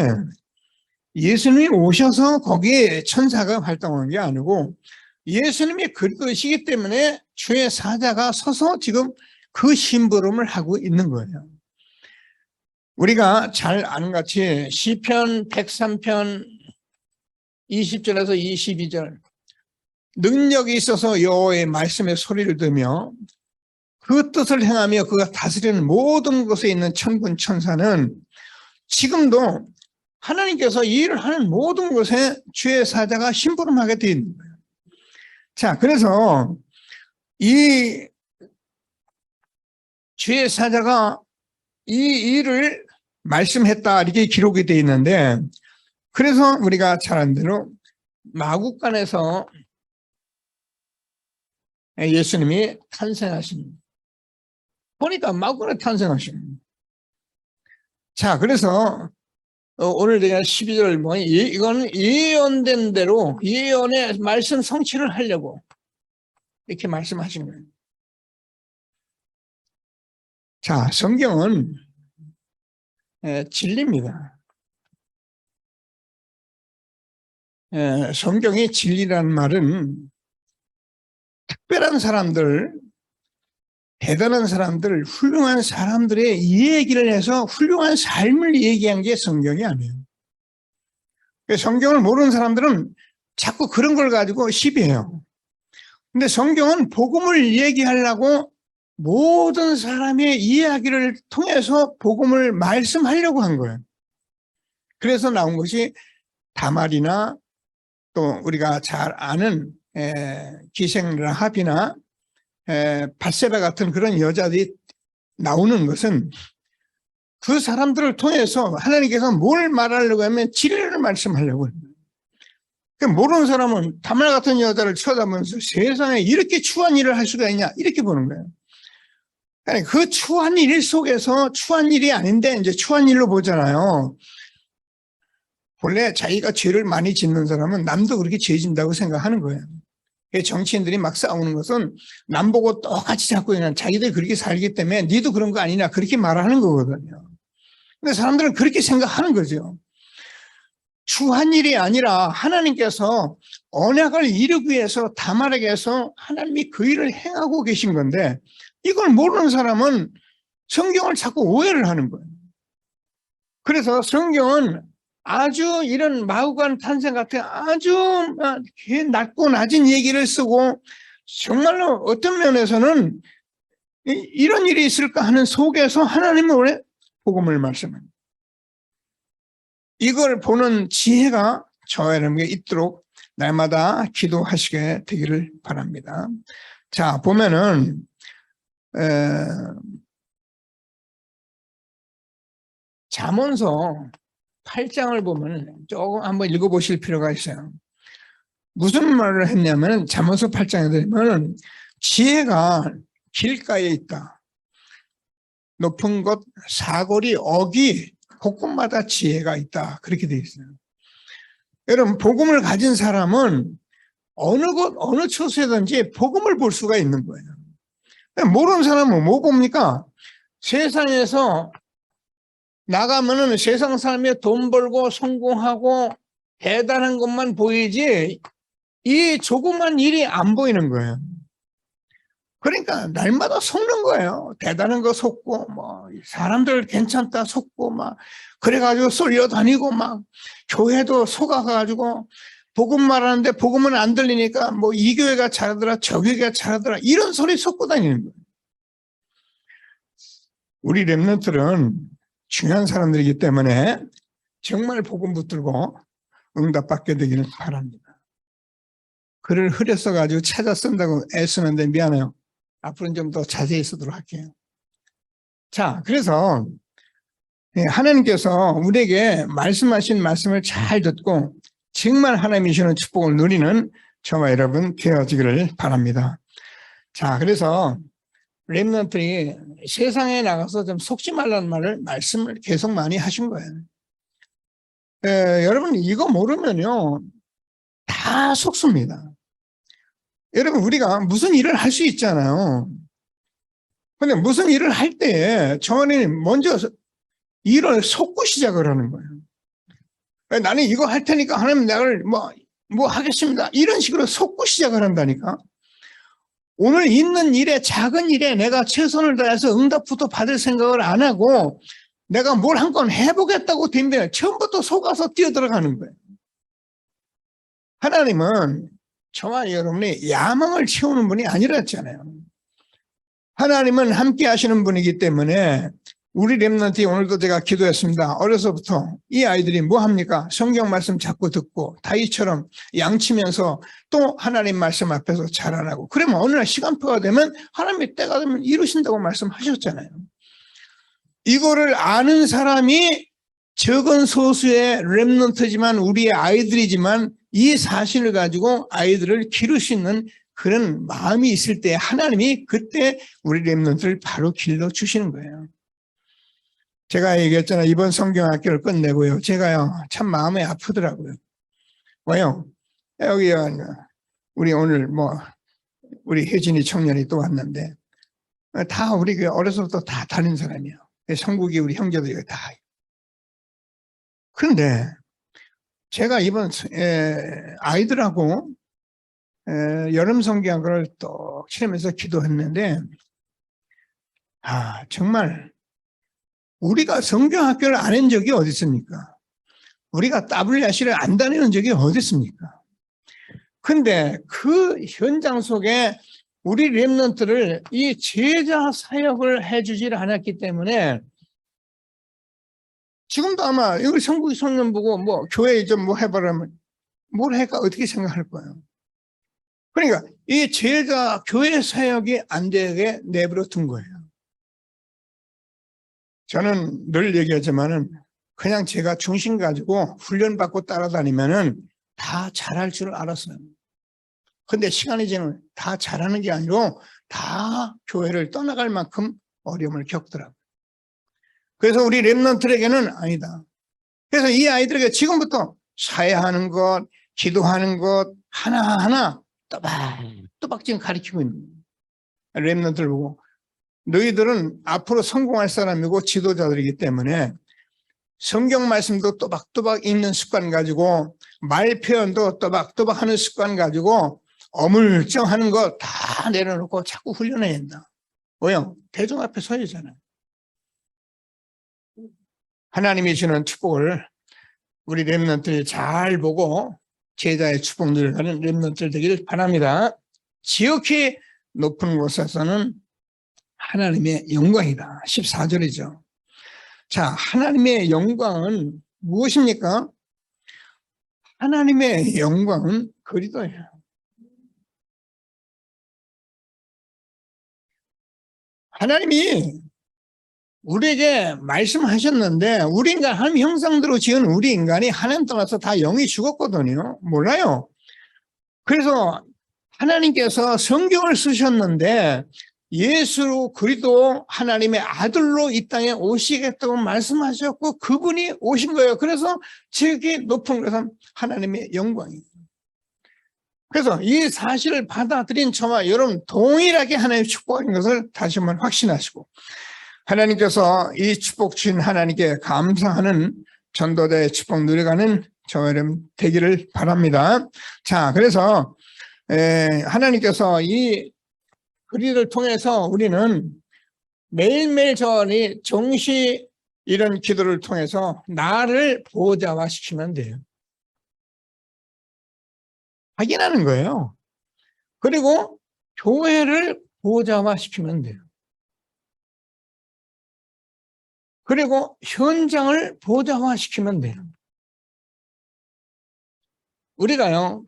예수님이 오셔서 거기에 천사가 활동한 게 아니고, 예수님이 그리스도시기 때문에 주의 사자가 서서 지금 그 심부름을 하고 있는 거예요. 우리가 잘 아는 같이 시편 103편 20절에서 22절, 능력이 있어서 여호와의 말씀에 소리를 들으며 그 뜻을 행하며 그가 다스리는 모든 곳에 있는 천군 천사는 지금도 하나님께서 이 일을 하는 모든 곳에 주의 사자가 심부름하게 되어 있는 거예요. 자, 그래서 이 주의 사자가 이 일을 말씀했다 이렇게 기록이 되어 있는데, 그래서 우리가 잘 아는 대로 마국간에서 예수님이 탄생하십니다. 보니까 마국간에 탄생하십니다. 자, 그래서 오늘 제가 12절 이건 예언된 대로 예언의 말씀 성취를 하려고 이렇게 말씀하신 거예요. 자, 성경은 진리입니다. 성경의 진리라는 말은 특별한 사람들, 대단한 사람들, 훌륭한 사람들의 이야기를 해서 훌륭한 삶을 얘기한 게 성경이 아니에요. 성경을 모르는 사람들은 자꾸 그런 걸 가지고 시비해요. 근데 성경은 복음을 얘기하려고 모든 사람의 이야기를 통해서 복음을 말씀하려고 한 거예요. 그래서 나온 것이 다말이나 또 우리가 잘 아는 기생 라합이나 밧세바 같은 그런 여자들이 나오는 것은 그 사람들을 통해서 하나님께서 뭘 말하려고 하면 진리를 말씀하려고 합니다. 모르는 사람은 다말 같은 여자를 쳐다보면서 세상에 이렇게 추한 일을 할 수가 있냐 이렇게 보는 거예요. 아니, 그 추한 일 속에서 추한 일이 아닌데 이제 추한 일로 보잖아요. 본래 자기가 죄를 많이 짓는 사람은 남도 그렇게 죄 짓는다고 생각하는 거예요. 정치인들이 막 싸우는 것은 남 보고 똑같이 자꾸 그냥 자기들 그렇게 살기 때문에 니도 그런 거 아니냐 그렇게 말하는 거거든요. 근데 사람들은 그렇게 생각하는 거죠. 추한 일이 아니라 하나님께서 언약을 이루기 위해서 다말에게서 하나님이 그 일을 행하고 계신 건데 이걸 모르는 사람은 성경을 자꾸 오해를 하는 거예요. 그래서 성경은 아주 이런 마구간 탄생 같은 아주 낮고 낮은 얘기를 쓰고 정말로 어떤 면에서는 이런 일이 있을까 하는 속에서 하나님의 복음을 말씀합니다. 이걸 보는 지혜가 저와 여러분에게 있도록 날마다 기도하시게 되기를 바랍니다. 자, 보면은 잠언서 8장을 보면 조금 한번 읽어보실 필요가 있어요. 무슨 말을 했냐면 잠언서 8장에 되면 지혜가 길가에 있다. 높은 곳 사거리 어기 곳곳마다 지혜가 있다. 그렇게 되어 있어요. 여러분 복음을 가진 사람은 어느 곳 어느 처소에든지 복음을 볼 수가 있는 거예요. 모르는 사람은 뭐 봅니까? 세상에서 나가면은 세상 사람이 돈 벌고 성공하고 대단한 것만 보이지 이 조그만 일이 안 보이는 거예요. 그러니까 날마다 속는 거예요. 대단한 거 속고 뭐 사람들 괜찮다 속고 막 그래가지고 쏠려다니고 막 교회도 속아가지고 복음 말하는데 복음은 안 들리니까 뭐 이 교회가 잘하더라 저 교회가 잘하더라 이런 소리 속고 다니는 거예요. 우리 렘넌트는 중요한 사람들이기 때문에 정말 복음 붙들고 응답받게 되기를 바랍니다. 글을 흐려써가지고 찾아 쓴다고 애쓰는데 미안해요. 앞으로는 좀 더 자세히 쓰도록 할게요. 자, 그래서 하나님께서 우리에게 말씀하신 말씀을 잘 듣고 정말 하나님이 주시는 축복을 누리는 저와 여러분 되어지기를 바랍니다. 자, 그래서 렘넌트들이 세상에 나가서 좀 속지 말라는 말씀을 계속 많이 하신 거예요. 여러분 이거 모르면요 다 속습니다. 여러분 우리가 무슨 일을 할 수 있잖아요. 근데 무슨 일을 할 때 저는 먼저 일을 속고 시작을 하는 거예요. 나는 이거 할 테니까 하나님 나를 뭐 하겠습니다. 이런 식으로 속고 시작을 한다니까. 오늘 있는 일에 작은 일에 내가 최선을 다해서 응답부터 받을 생각을 안 하고 내가 뭘 한 건 해보겠다고 덤벼요. 처음부터 속아서 뛰어들어가는 거예요. 하나님은 저와 여러분이 야망을 채우는 분이 아니랬잖아요. 하나님은 함께 하시는 분이기 때문에 우리 렘넌트 오늘도 제가 기도했습니다. 어려서부터 이 아이들이 뭐 합니까? 성경 말씀 자꾸 듣고 다윗처럼 양치면서 또 하나님 말씀 앞에서 자라나고 그러면 어느 날 시간표가 되면 하나님의 때가 되면 이루신다고 말씀하셨잖아요. 이거를 아는 사람이 적은 소수의 렘넌트지만 우리의 아이들이지만 이 사실을 가지고 아이들을 기를 수 있는 그런 마음이 있을 때 하나님이 그때 우리 렘넌트를 바로 길러주시는 거예요. 제가 얘기했잖아요. 이번 성경학교를 끝내고요. 제가요, 참 마음이 아프더라고요. 왜요? 여기 우리 오늘 우리 혜진이 청년이 또 왔는데 다 우리 교회 어려서부터 다 다닌 사람이에요. 성국이 우리 형제들이 다. 그런데 제가 이번 아이들하고 여름 성경을 또 치르면서 기도했는데 정말 우리가 성경학교를 안 한 적이 어디 있습니까? 우리가 WRC를 안 다니는 적이 어디 있습니까? 근데 그 현장 속에 우리 렘넌트를 이 제자 사역을 해주질 않았기 때문에 지금도 아마 우리 성국이 청년 보고 뭐 교회 좀 뭐 해보라면 뭘 할까 어떻게 생각할 거예요. 그러니까 이 제자 교회 사역이 안 되게 내버려 둔 거예요. 저는 늘 얘기하지만은 그냥 제가 중심 가지고 훈련받고 따라다니면은 다 잘할 줄 알았어요. 근데 시간이 지나면 다 잘하는 게 아니고 다 교회를 떠나갈 만큼 어려움을 겪더라고요. 그래서 우리 렘넌트에게는 아니다. 그래서 이 아이들에게 지금부터 사회하는 것, 기도하는 것 하나하나 또박또박 지금 가르치고 있는 거예요. 렘넌트를 보고 너희들은 앞으로 성공할 사람이고 지도자들이기 때문에 성경 말씀도 또박또박 읽는 습관 가지고 말 표현도 또박또박 하는 습관 가지고 어물쩡하는 거 다 내려놓고 자꾸 훈련해야 된다. 왜요? 대중 앞에 서야 되잖아요. 하나님이 주는 축복을 우리 렘넌트들이 잘 보고 제자의 축복 누려가는 렘넌트들 되기를 바랍니다. 지극히 높은 곳에서는 하나님의 영광이다. 14절이죠. 자, 하나님의 영광은 무엇입니까? 하나님의 영광은 그리스도예요. 하나님이 우리에게 말씀하셨는데 우리 인간 하나님 형상대로 지은 우리 인간이 하나님 떠나서 다 영이 죽었거든요. 몰라요. 그래서 하나님께서 성경을 쓰셨는데 예수 그리스도 하나님의 아들로 이 땅에 오시겠다고 말씀하셨고 그분이 오신 거예요. 그래서 지극히 높은 것은 하나님의 영광이에요. 그래서 이 사실을 받아들인 저와 여러분 동일하게 하나님의 축복인 것을 다시 한번 확신하시고 하나님께서 이 축복 주신 하나님께 감사하는 전도자의 축복 누려가는 저와 여러분 되기를 바랍니다. 자, 그래서 하나님께서 이 글을 통해서 우리는 매일매일 저희 정시 이런 기도를 통해서 나를 보호자화시키면 돼요. 확인하는 거예요. 그리고 교회를 보호자화시키면 돼요. 그리고 현장을 보호자화시키면 돼요. 우리가요,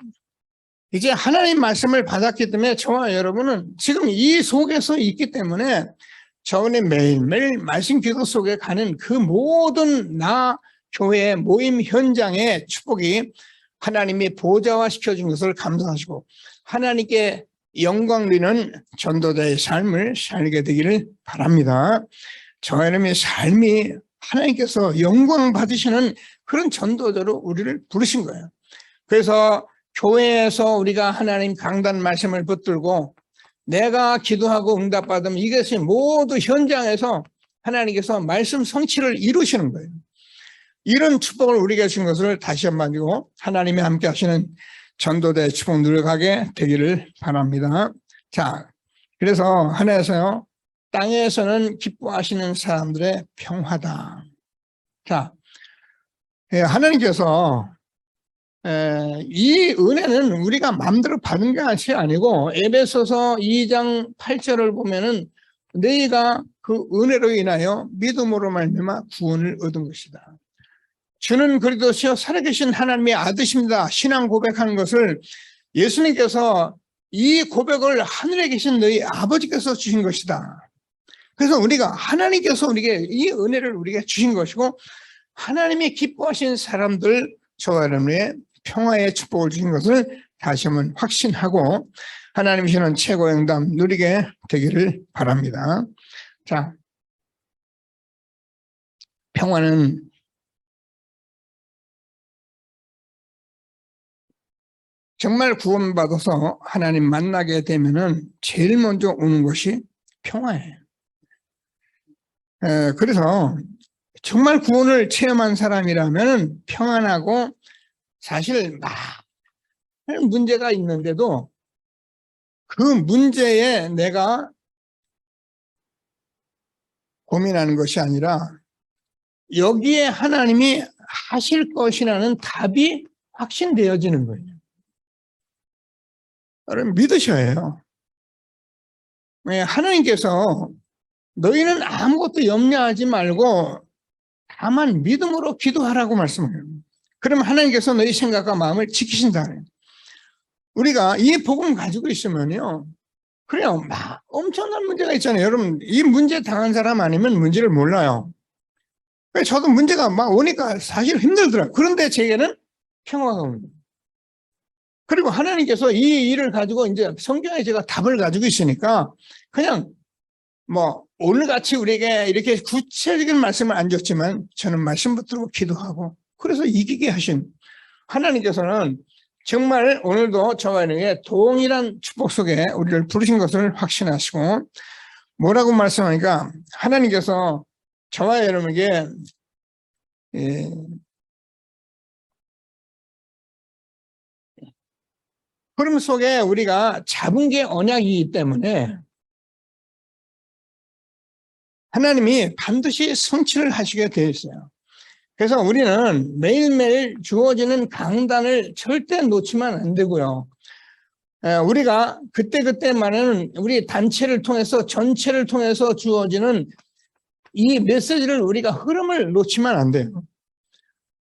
이제 하나님 말씀을 받았기 때문에 저와 여러분은 지금 이 속에서 있기 때문에 저번에 매일매일 말씀 기도 속에 가는 그 모든 교회 모임 현장의 축복이 하나님이 보좌화시켜준 것을 감사하시고 하나님께 영광 드리는 전도자의 삶을 살게 되기를 바랍니다. 저와 여러분의 삶이 하나님께서 영광 받으시는 그런 전도자로 우리를 부르신 거예요. 그래서 교회에서 우리가 하나님 강단 말씀을 붙들고 내가 기도하고 응답받으면 이것이 모두 현장에서 하나님께서 말씀 성취를 이루시는 거예요. 이런 축복을 우리에게 주신 것을 다시 한번 가지고 하나님이 함께 하시는 전도자의 축복 누려가게 되기를 바랍니다. 자, 그래서 하나에서요, 땅에서는 기뻐하시는 사람들의 평화다. 자, 하나님께서 이 은혜는 우리가 마음대로 받은 것이 아니고 에베소서 2장 8절을 보면은 너희가 그 은혜로 인하여 믿음으로 말미암아 구원을 얻은 것이다. 주는 그리스도시요 살아계신 하나님의 아드십니다. 신앙 고백하는 것을 예수님께서 이 고백을 하늘에 계신 너희 아버지께서 주신 것이다. 그래서 우리가 하나님께서 우리에게 이 은혜를 우리에게 주신 것이고 하나님이 기뻐하신 사람들 저와 여러분의 평화의 축복을 주신 것을 다시 한번 확신하고 하나님 주시는 최고의 응답 누리게 되기를 바랍니다. 자, 평화는 정말 구원받아서 하나님 만나게 되면은 제일 먼저 오는 것이 평화예요. 그래서 정말 구원을 체험한 사람이라면 평안하고, 사실 많은 문제가 있는데도 그 문제에 내가 고민하는 것이 아니라 여기에 하나님이 하실 것이라는 답이 확신되어지는 거예요. 여러분 믿으셔야 해요. 하나님께서 너희는 아무것도 염려하지 말고 다만 믿음으로 기도하라고 말씀해요. 그러면 하나님께서 너희 생각과 마음을 지키신다. 우리가 이 복음 가지고 있으면요, 그래요, 엄청난 문제가 있잖아요. 여러분, 이 문제 당한 사람 아니면 문제를 몰라요. 저도 문제가 오니까 사실 힘들더라고요. 그런데 제게는 평화가 옵니다. 그리고 하나님께서 이 일을 가지고 이제 성경에 제가 답을 가지고 있으니까 그냥 오늘같이 우리에게 이렇게 구체적인 말씀을 안 줬지만 저는 말씀 붙들고 기도하고, 그래서 이기게 하신 하나님께서는 정말 오늘도 저와 여러분에게 동일한 축복 속에 우리를 부르신 것을 확신하시고, 뭐라고 말씀하니까 하나님께서 저와 여러분에게 흐름 속에 우리가 잡은 게 언약이기 때문에 하나님이 반드시 성취를 하시게 되어 있어요. 그래서 우리는 매일매일 주어지는 강단을 절대 놓치면 안 되고요. 우리가 그때그때만은 우리 단체를 통해서, 전체를 통해서 주어지는 이 메시지를 우리가 흐름을 놓치면 안 돼요.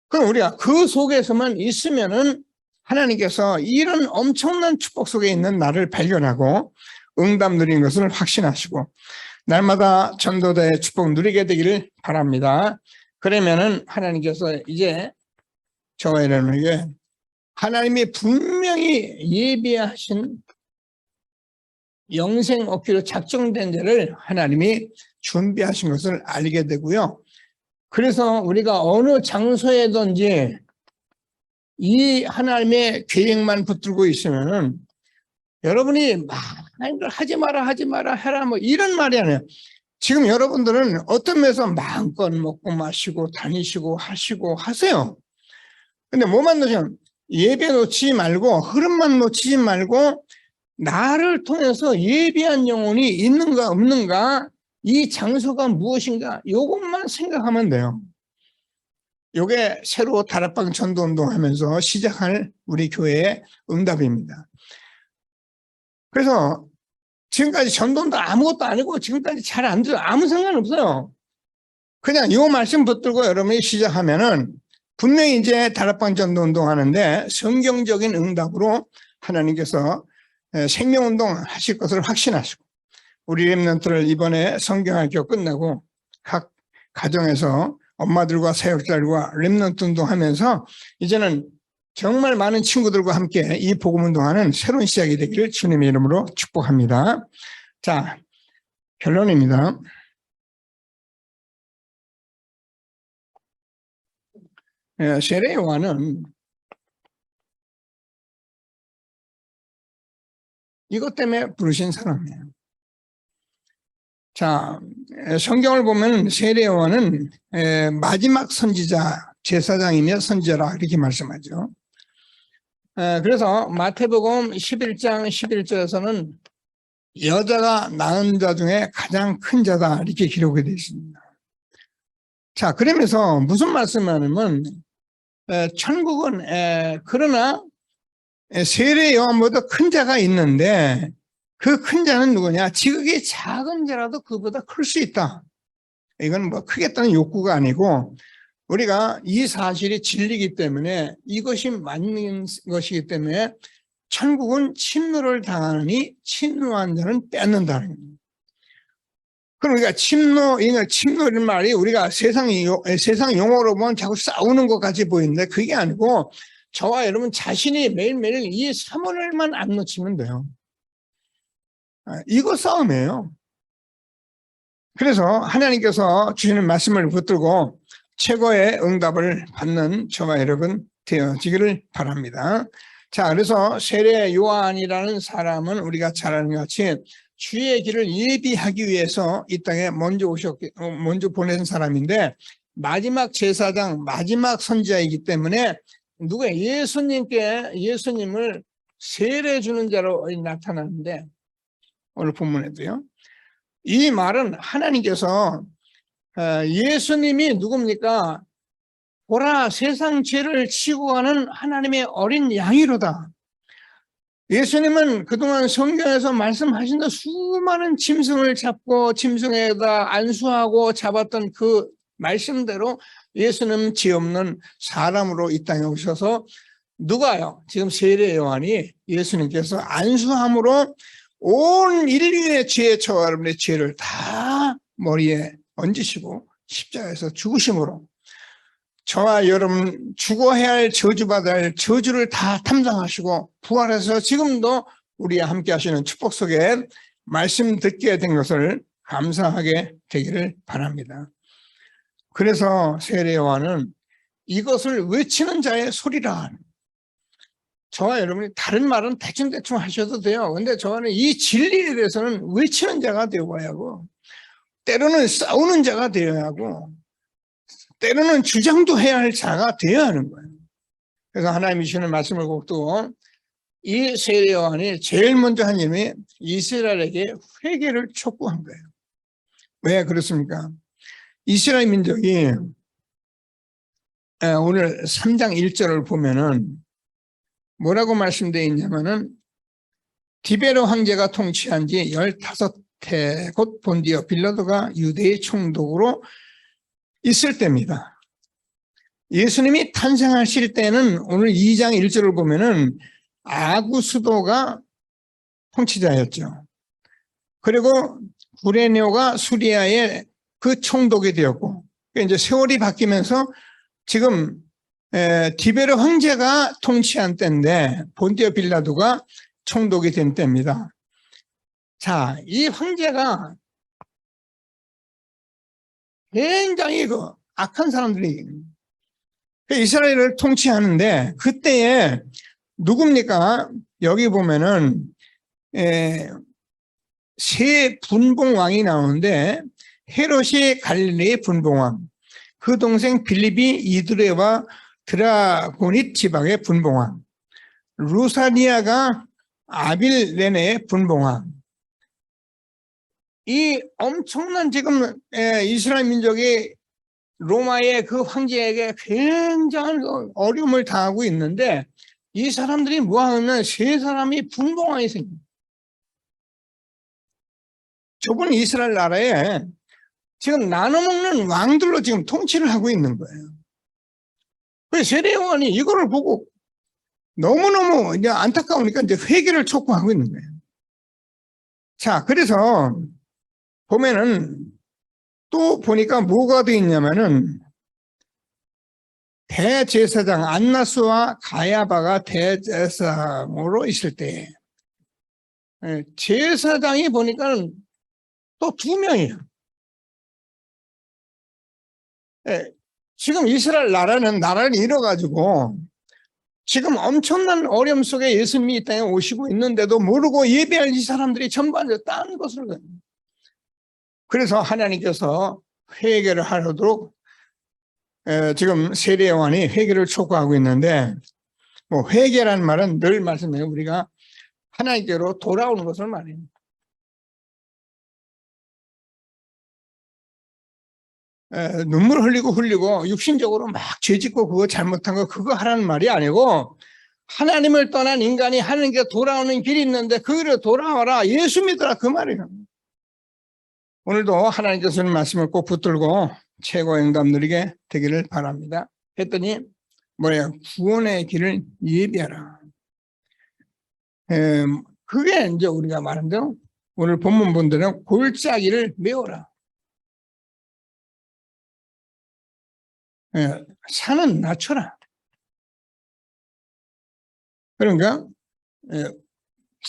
그럼 우리가 그 속에서만 있으면은 하나님께서 이런 엄청난 축복 속에 있는 나를 발견하고 응답 누린 것을 확신하시고 날마다 전도자의 축복 누리게 되기를 바랍니다. 그러면은 하나님께서 이제 저와 여러분에게 하나님이 분명히 예비하신 영생 얻기로 작정된 자를 하나님이 준비하신 것을 알게 되고요. 그래서 우리가 어느 장소에든지 이 하나님의 계획만 붙들고 있으면은 여러분이 하지 마라 해라 이런 말이 아니에요. 지금 여러분들은 어떤 면에서 마음껏 먹고 마시고 다니시고 하시고 하세요. 근데 뭐만 놓치면 예배 놓치지 말고, 흐름만 놓치지 말고 나를 통해서 예비한 영혼이 있는가 없는가, 이 장소가 무엇인가, 이것만 생각하면 돼요. 이게 새로 다락방 전도운동 하면서 시작할 우리 교회의 응답입니다. 그래서 지금까지 전도운동 아무것도 아니고 지금까지 잘 안 돼요. 아무 상관없어요. 그냥 이 말씀 붙들고 여러분이 시작하면은 분명히 이제 다락방 전도운동 하는데 성경적인 응답으로 하나님께서 생명운동 하실 것을 확신하시고, 우리 렘넌트를 이번에 성경학교 끝나고 각 가정에서 엄마들과 사역자들과 렘넌트 운동하면서 이제는 정말 많은 친구들과 함께 이 복음 운동하는 새로운 시작이 되기를 주님의 이름으로 축복합니다. 자, 결론입니다. 세례 요한은 이것 때문에 부르신 사람이에요. 자, 성경을 보면 세례 요한은 마지막 선지자, 제사장이며 선지자라 이렇게 말씀하죠. 그래서 마태복음 11장 11절에서는 여자가 낳은 자 중에 가장 큰 자다 이렇게 기록이 되어 있습니다. 자, 그러면서 무슨 말씀을 하냐면 천국은 그러나 세례 요한보다 큰 자가 있는데 그 큰 자는 누구냐? 지극히 작은 자라도 그보다 클 수 있다. 이건 크겠다는 욕구가 아니고 우리가 이 사실이 진리이기 때문에, 이것이 맞는 것이기 때문에 천국은 침노를 당하니 침노한 자는 뺏는다는 겁니다. 그럼 우리가 침노 이런 말이 우리가 세상 용어로 보면 자꾸 싸우는 것 같이 보이는데 그게 아니고 저와 여러분 자신이 매일매일 이 사문을만 안 놓치면 돼요. 이거 싸움이에요. 그래서 하나님께서 주시는 말씀을 붙들고 최고의 응답을 받는 저와 여러분 되어지기를 바랍니다. 자, 그래서 세례 요한이라는 사람은 우리가 잘 아는 것 같이 주의 길을 예비하기 위해서 이 땅에 먼저 보낸 사람인데, 마지막 제사장, 마지막 선지자이기 때문에 예수님을 세례 주는 자로 나타나는데, 오늘 본문에도요. 이 말은 하나님께서 예수님이 누굽니까? 보라, 세상 죄를 지고 가는 하나님의 어린 양이로다. 예수님은 그동안 성경에서 말씀하신 그 수많은 짐승을 잡고 짐승에다 안수하고 잡았던 그 말씀대로 예수님 죄 없는 사람으로 이 땅에 오셔서 누가요? 지금 세례 요한이 예수님께서 안수함으로 온 인류의 죄의 저와 여러분의 죄를 다 머리에 얹으시고 십자가에서 죽으심으로 저와 여러분 죽어야 할 저주받아야 할 저주를 다 담당하시고 부활해서 지금도 우리와 함께 하시는 축복 속에 말씀 듣게 된 것을 감사하게 되기를 바랍니다. 그래서 세례 요한은 이것을 외치는 자의 소리라. 저와 여러분이 다른 말은 대충대충 하셔도 돼요. 근데 저는 이 진리에 대해서는 외치는 자가 되어야 하고, 때로는 싸우는 자가 되어야 하고, 때로는 주장도 해야 할 자가 되어야 하는 거예요. 그래서 하나님이 주시는 말씀을 꼭 두고 이 세례 요한이 제일 먼저 한 일이 이스라엘에게 회개를 촉구한 거예요. 왜 그렇습니까? 이스라엘 민족이 오늘 3장 1절을 보면은 뭐라고 말씀되어 있냐면은 디베로 황제가 통치한 지 15해 곧 본디오 빌라도가 유대의 총독으로 있을 때입니다. 예수님이 탄생하실 때는 오늘 2장 1절을 보면은 아구스도가 통치자였죠. 그리고 구레네오가 수리아의 그 총독이 되었고, 이제 세월이 바뀌면서 지금 디베르 황제가 통치한 때인데 본디오 빌라도가 총독이 된 때입니다. 자, 이 황제가 굉장히 악한 사람들이 이스라엘을 통치하는데, 그때에 누굽니까? 여기 보면은 세 분봉왕이 나오는데, 헤롯이 갈릴리의 분봉왕, 그 동생 빌립이 이두레와 드라고닛 지방의 분봉왕, 루사니아가 아빌레네의 분봉왕. 이 엄청난 지금 이스라엘 민족이 로마의 그 황제에게 굉장한 어려움을 당하고 있는데, 이 사람들이 뭐하면 세 사람이 분봉왕이 생깁니다. 좁은 이스라엘 나라에 지금 나눠먹는 왕들로 지금 통치를 하고 있는 거예요. 그래서 세례 요한이 이거를 보고 너무너무 이제 안타까우니까 이제 회개를 촉구하고 있는 거예요. 자, 그래서 보면은 또 보니까 뭐가 되어 있냐면은 대제사장 안나스와 가야바가 대제사장으로 있을 때 제사장이 보니까는 또 2명이에요. 지금 이스라엘 나라를 잃어가지고 지금 엄청난 어려움 속에 예수님이 이 땅에 오시고 있는데도 모르고 예배할 이 사람들이 전반 딴 것을 가요. 그래서 하나님께서 회개를 하도록 지금 세례 요한이 회개를 촉구하고 있는데, 뭐 회개라는 말은 늘 말씀해요. 우리가 하나님께로 돌아오는 것을 말해요. 눈물 흘리고 육신적으로 막 죄짓고 그거 잘못한 거 그거 하라는 말이 아니고, 하나님을 떠난 인간이 하나님께 돌아오는 길이 있는데 그 길로 돌아와라, 예수 믿어라, 그 말이에요. 오늘도 하나님께서 주는 말씀을 꼭 붙들고 최고의 응답 누리게 되기를 바랍니다. 했더니 뭐예요? 구원의 길을 예비하라. 그게 이제 우리가 말한 대로 오늘 본문 본대로 골짜기를 메워라. 산은 낮춰라. 그러니까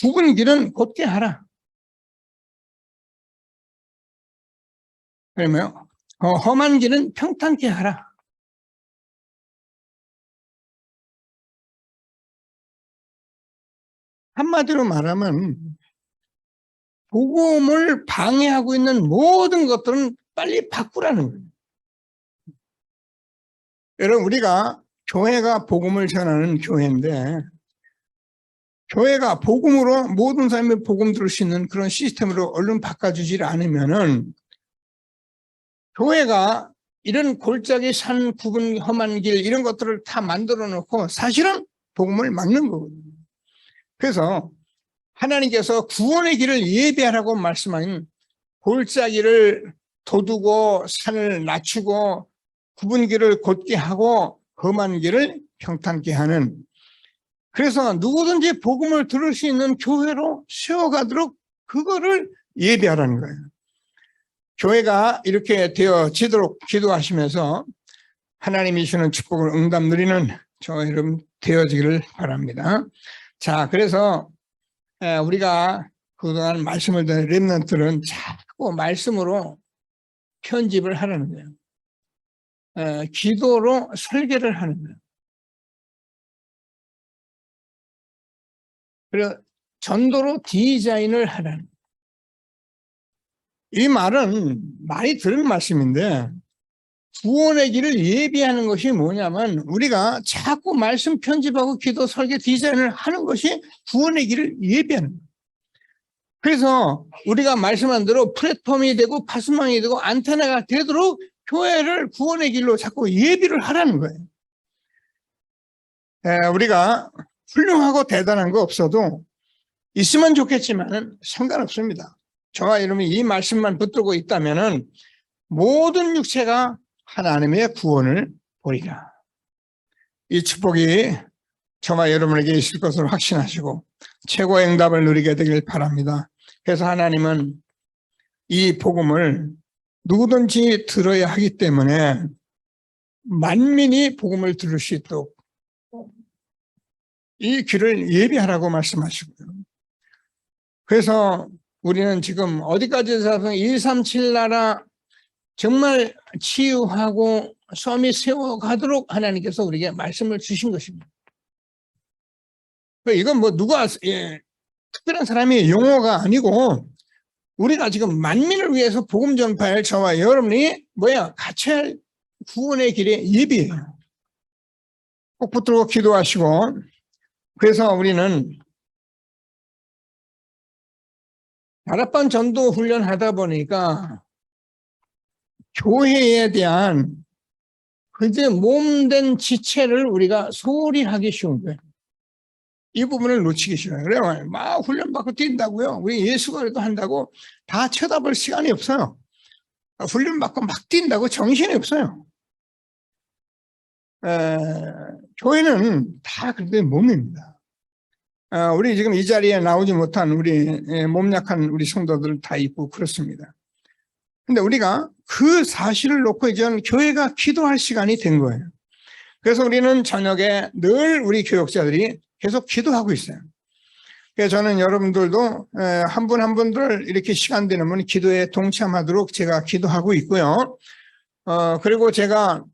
굽은 길은 곧게 하라. 그러면 험한 길은 평탄케 하라. 한마디로 말하면 복음을 방해하고 있는 모든 것들은 빨리 바꾸라는 거예요. 여러분, 우리가 교회가 복음을 전하는 교회인데, 교회가 복음으로 모든 사람이 복음 들을 수 있는 그런 시스템으로 얼른 바꿔주지 않으면은, 교회가 이런 골짜기 산 굽은 험한 길 이런 것들을 다 만들어 놓고 사실은 복음을 막는 거거든요. 그래서 하나님께서 구원의 길을 예비하라고 말씀하신 골짜기를 돋우고 산을 낮추고 굽은 길을 곧게 하고 험한 길을 평탄케 하는, 그래서 누구든지 복음을 들을 수 있는 교회로 세워가도록 그거를 예비하라는 거예요. 교회가 이렇게 되어지도록 기도하시면서 하나님이 주시는 축복을 응답 누리는 저와 여러분 되어지기를 바랍니다. 자, 그래서 우리가 그동안 말씀을 듣는 렘넌트는 자꾸 말씀으로 편집을 하라는 거예요. 기도로 설계를 하는 거예요. 그리고 전도로 디자인을 하라는 거예요. 이 말은 많이 들은 말씀인데, 구원의 길을 예비하는 것이 뭐냐면 우리가 자꾸 말씀 편집하고 기도 설계 디자인을 하는 것이 구원의 길을 예비하는 거예요. 그래서 우리가 말씀한 대로 플랫폼이 되고 파수망이 되고 안테나가 되도록 교회를 구원의 길로 자꾸 예비를 하라는 거예요. 우리가 훌륭하고 대단한 거 없어도 있으면 좋겠지만 상관없습니다. 저와 여러분이 이 말씀만 붙들고 있다면은 모든 육체가 하나님의 구원을 보리라. 이 축복이 저와 여러분에게 있을 것을 확신하시고 최고의 응답을 누리게 되길 바랍니다. 그래서 하나님은 이 복음을 누구든지 들어야 하기 때문에 만민이 복음을 들을 수 있도록 이 길을 예비하라고 말씀하시고요. 그래서 우리는 지금 어디까지 가서 137 나라 정말 치유하고 서밋 세워가도록 하나님께서 우리에게 말씀을 주신 것입니다. 이건 뭐 누가 특별한 사람의 용어가 아니고 우리가 지금 만민을 위해서 복음 전파할 저와 여러분이 같이 할 구원의 길에 예비해요. 꼭 붙들고 기도하시고, 그래서 우리는 다락방 전도 훈련하다 보니까 교회에 대한 그제 몸된 지체를 우리가 소홀히 하기 쉬운 거예요. 이 부분을 놓치기 싫어요. 그래요. 막 훈련받고 뛴다고요. 우리 예수가 그래도 한다고 다 쳐다볼 시간이 없어요. 훈련받고 막 뛴다고 정신이 없어요. 교회는 다 그렇게 몸입니다. 우리 지금 이 자리에 나오지 못한 우리 몸 약한 우리 성도들 다 있고 그렇습니다. 근데 우리가 그 사실을 놓고 이제 교회가 기도할 시간이 된 거예요. 그래서 우리는 저녁에 늘 우리 교역자들이 계속 기도하고 있어요. 그래서 저는 여러분들도 한 분 한 분들 이렇게 시간 되면 기도에 동참하도록 제가 기도하고 있고요. 그리고 제가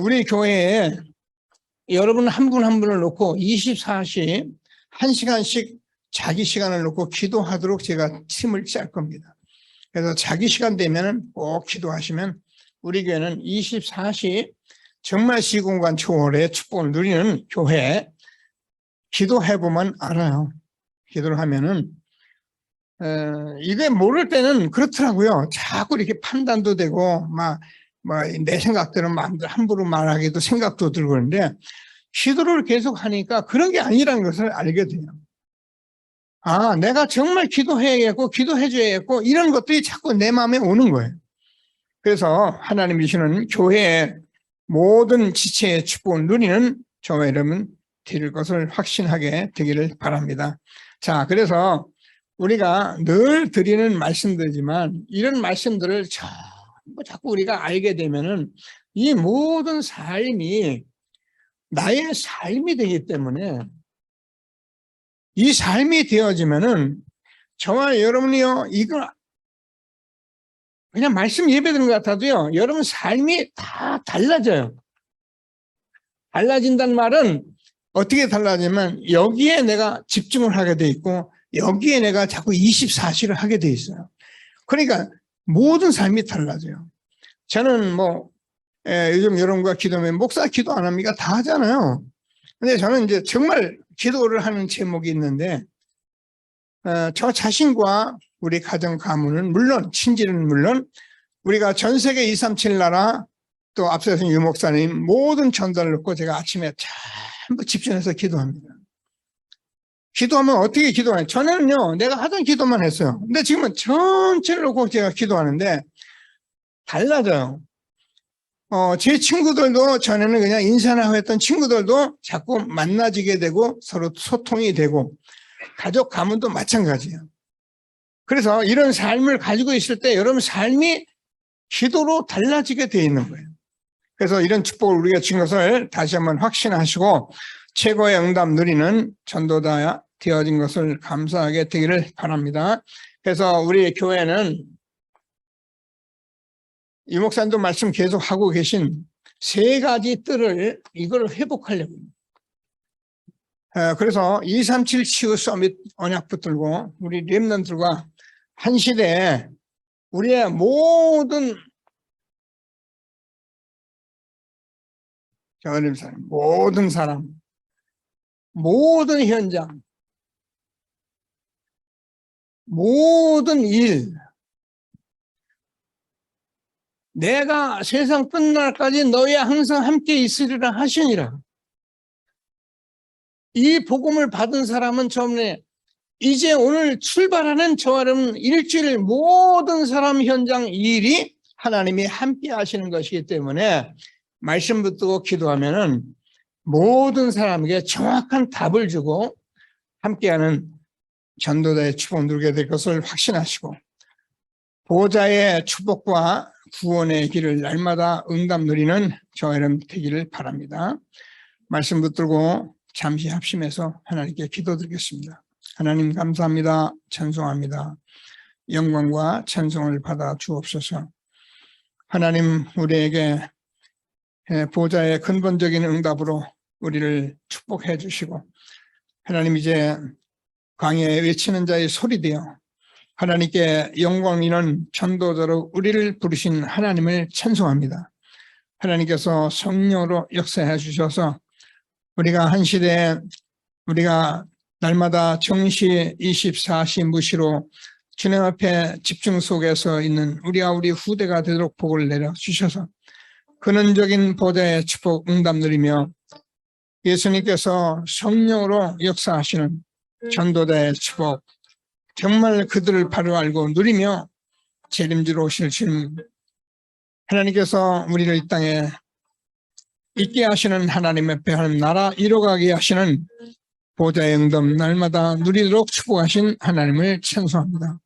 우리 교회에 여러분 한 분 한 분을 놓고 24시 1시간씩 자기 시간을 놓고 기도하도록 제가 팀을 짤 겁니다. 그래서 자기 시간 되면은 꼭 기도하시면 우리 교회는 24시 정말 시공간 초월의 축복을 누리는 교회, 기도해보면 알아요. 기도를 하면은 이게 모를 때는 그렇더라고요. 자꾸 이렇게 판단도 되고 내 생각대로 마음대로 함부로 말하기도 생각도 들고 그러는데 기도를 계속 하니까 그런 게 아니라는 것을 알게 돼요. 내가 정말 기도해야겠고 기도해줘야겠고 이런 것들이 자꾸 내 마음에 오는 거예요. 그래서 하나님이 주시는 교회의 모든 지체의 축복을 누리는 저와 여러분 드릴 것을 확신하게 되기를 바랍니다. 자, 그래서 우리가 늘 드리는 말씀들이지만 이런 말씀들을 자꾸 우리가 알게 되면은 이 모든 삶이 나의 삶이 되기 때문에 이 삶이 되어지면은 저와 여러분이요, 이거 그냥 말씀 예배드리는 것 같아도요, 여러분 삶이 다 달라져요. 달라진다는 말은 어떻게 달라지면 여기에 내가 집중을 하게 돼 있고 여기에 내가 자꾸 24시를 하게 돼 있어요. 그러니까 모든 삶이 달라져요. 저는 요즘 여러분과 기도하면 목사 기도 안 합니까? 다 하잖아요. 근데 저는 이제 정말 기도를 하는 제목이 있는데 저 자신과 우리 가정 가문은 물론 친지는 물론 우리가 전 세계 237 나라 또 앞서서 유 목사님 모든 전달을 놓고 제가 아침에 전부 집중해서 기도합니다. 기도하면 어떻게 기도하냐? 전에는요 내가 하던 기도만 했어요. 근데 지금은 전체를 놓고 제가 기도하는데 달라져요. 제 친구들도 전에는 그냥 인사나 했던 친구들도 자꾸 만나지게 되고 서로 소통이 되고 가족 가문도 마찬가지예요. 그래서 이런 삶을 가지고 있을 때 여러분 삶이 기도로 달라지게 되어 있는 거예요. 그래서 이런 축복을 우리가 준 것을 다시 한번 확신하시고 최고의 응답 누리는 전도자 되어진 것을 감사하게 되기를 바랍니다. 그래서 우리 교회는 이 목사님도 말씀 계속 하고 계신 세 가지 뜰을 이걸 회복하려고 합니다. 그래서 237 치유 서밋 언약 붙들고 우리 렘넌트들과 한 시대에 우리의 모든 모든 사람, 모든 현장, 모든 일, 내가 세상 끝날까지 너희와 항상 함께 있으리라 하시니라. 이 복음을 받은 사람은 처음에 이제 오늘 출발하는 저와 여러분 일주일 모든 사람 현장 일이 하나님이 함께 하시는 것이기 때문에 말씀 붙들고 기도하면은 모든 사람에게 정확한 답을 주고 함께하는 전도자의 축복을 누리게 될 것을 확신하시고 보호자의 축복과 구원의 길을 날마다 응답 누리는 저와 여러분 되기를 바랍니다. 말씀 붙들고 잠시 합심해서 하나님께 기도드리겠습니다. 하나님 감사합니다. 찬송합니다. 영광과 찬송을 받아 주옵소서. 하나님 우리에게 보호자의 근본적인 응답으로 우리를 축복해 주시고 하나님 이제 광야에 외치는 자의 소리되어 하나님께 영광 있는 전도자로 우리를 부르신 하나님을 찬송합니다. 하나님께서 성령으로 역사해 주셔서 우리가 한 시대에 우리가 날마다 정시 24시 무시로 주님 앞에 집중 속에서 있는 우리와 우리 후대가 되도록 복을 내려주셔서 근원적인 보좌의 축복 응답 누리며 예수님께서 성령으로 역사하시는 전도자의 축복 정말 그들을 바로 알고 누리며 재림지로 오실 주님 하나님께서 우리를 이 땅에 있게 하시는 하나님 앞에 하는 나라 이뤄가게 하시는 보좌의 응답 날마다 누리도록 축복하신 하나님을 찬송합니다.